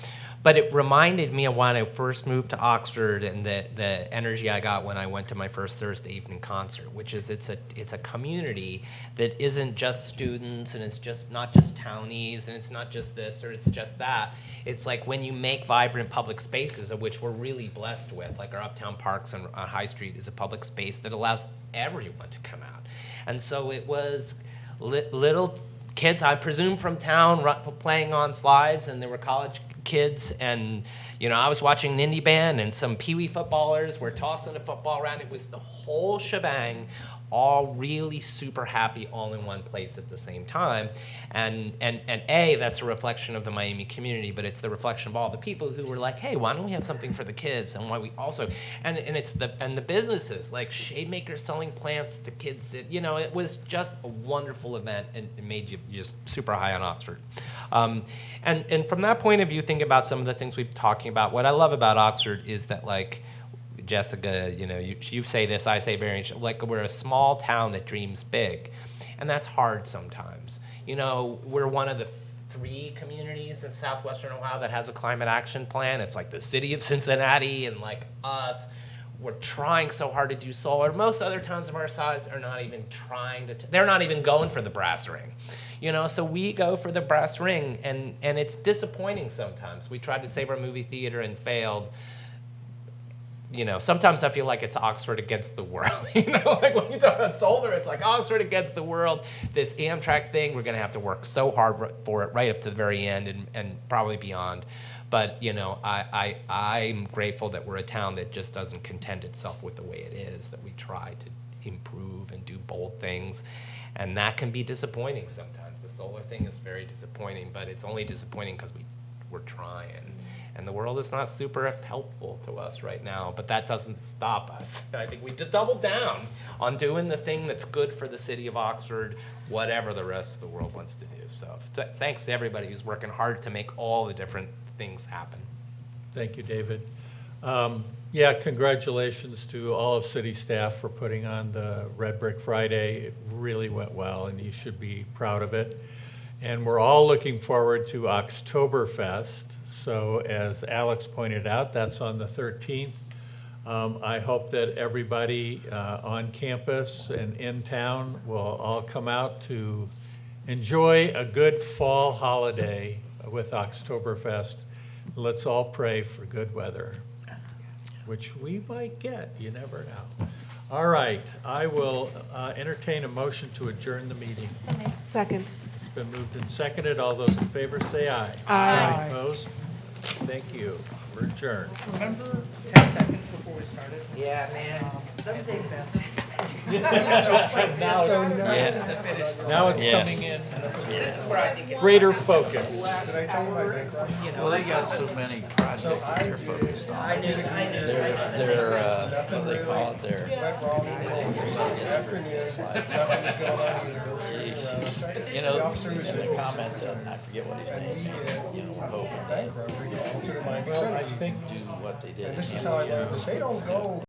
But it reminded me of when I first moved to Oxford and the energy I got when I went to my first Thursday evening concert, which is it's a community that isn't just students, and it's just not just townies, and it's not just this or it's just that. It's like when you make vibrant public spaces, of which we're really blessed with, like our Uptown Parks on High Street is a public space that allows everyone to come out. And so it was little kids, I presume from town, playing on slides, and there were college kids, and you know, I was watching an indie band, and some peewee footballers were tossing the football around. It was the whole shebang, all really super happy, all in one place at the same time. And that's a reflection of the Miami community, but it's the reflection of all the people who were like, hey, why don't we have something for the kids? And why we also, and it's the businesses like Shade Makers selling plants to kids. You know, it was just a wonderful event, and it made you just super high on Oxford. And from that point of view, think about some of the things we've been talking about. What I love about Oxford is that, like, Jessica, you know, you say this, I say variant, like we're a small town that dreams big, and that's hard sometimes. You know, we're one of the 3 communities in southwestern Ohio that has a climate action plan. It's like the city of Cincinnati and like us. We're trying so hard to do solar. Most other towns of our size are not even trying to, they're not even going for the brass ring. You know, so we go for the brass ring, and it's disappointing sometimes. We tried to save our movie theater and failed. You know, sometimes I feel like it's Oxford against the world. You know, like when you talk about solar, it's like Oxford against the world. This Amtrak thing, we're going to have to work so hard for it right up to the very end and probably beyond. But, you know, I'm grateful that we're a town that just doesn't content itself with the way it is, that we try to improve and do bold things. And that can be disappointing sometimes. The solar thing is very disappointing, but it's only disappointing because we're trying. And the world is not super helpful to us right now, but that doesn't stop us. I think we just double down on doing the thing that's good for the city of Oxford, whatever the rest of the world wants to do. So thanks to everybody who's working hard to make all the different things happen. Thank you, David. Yeah, congratulations to all of city staff for putting on the Red Brick Friday. It really went well, and you should be proud of it. And we're all looking forward to Oktoberfest. So as Alex pointed out, that's on the 13th. I hope that everybody on campus and in town will all come out to enjoy a good fall holiday with Oktoberfest. Let's all pray for good weather, which we might get. You never know. All right, I will entertain a motion to adjourn the meeting. Second. It's been moved and seconded. All those in favor say aye. Aye. Opposed? Thank you. We're adjourned. Remember 10 seconds before we started? Yeah, man. Some things Now it's Yes. coming in This is where I think it's greater focus. Well, they got so many projects that they're focused on. I knew. They're what do they call it, their. Geez. You know, in the comment, I forget what his name is, you know, we're hoping Bank robbery, consider my Well, I think do what they did in This is how I Hamilton. learned that they don't go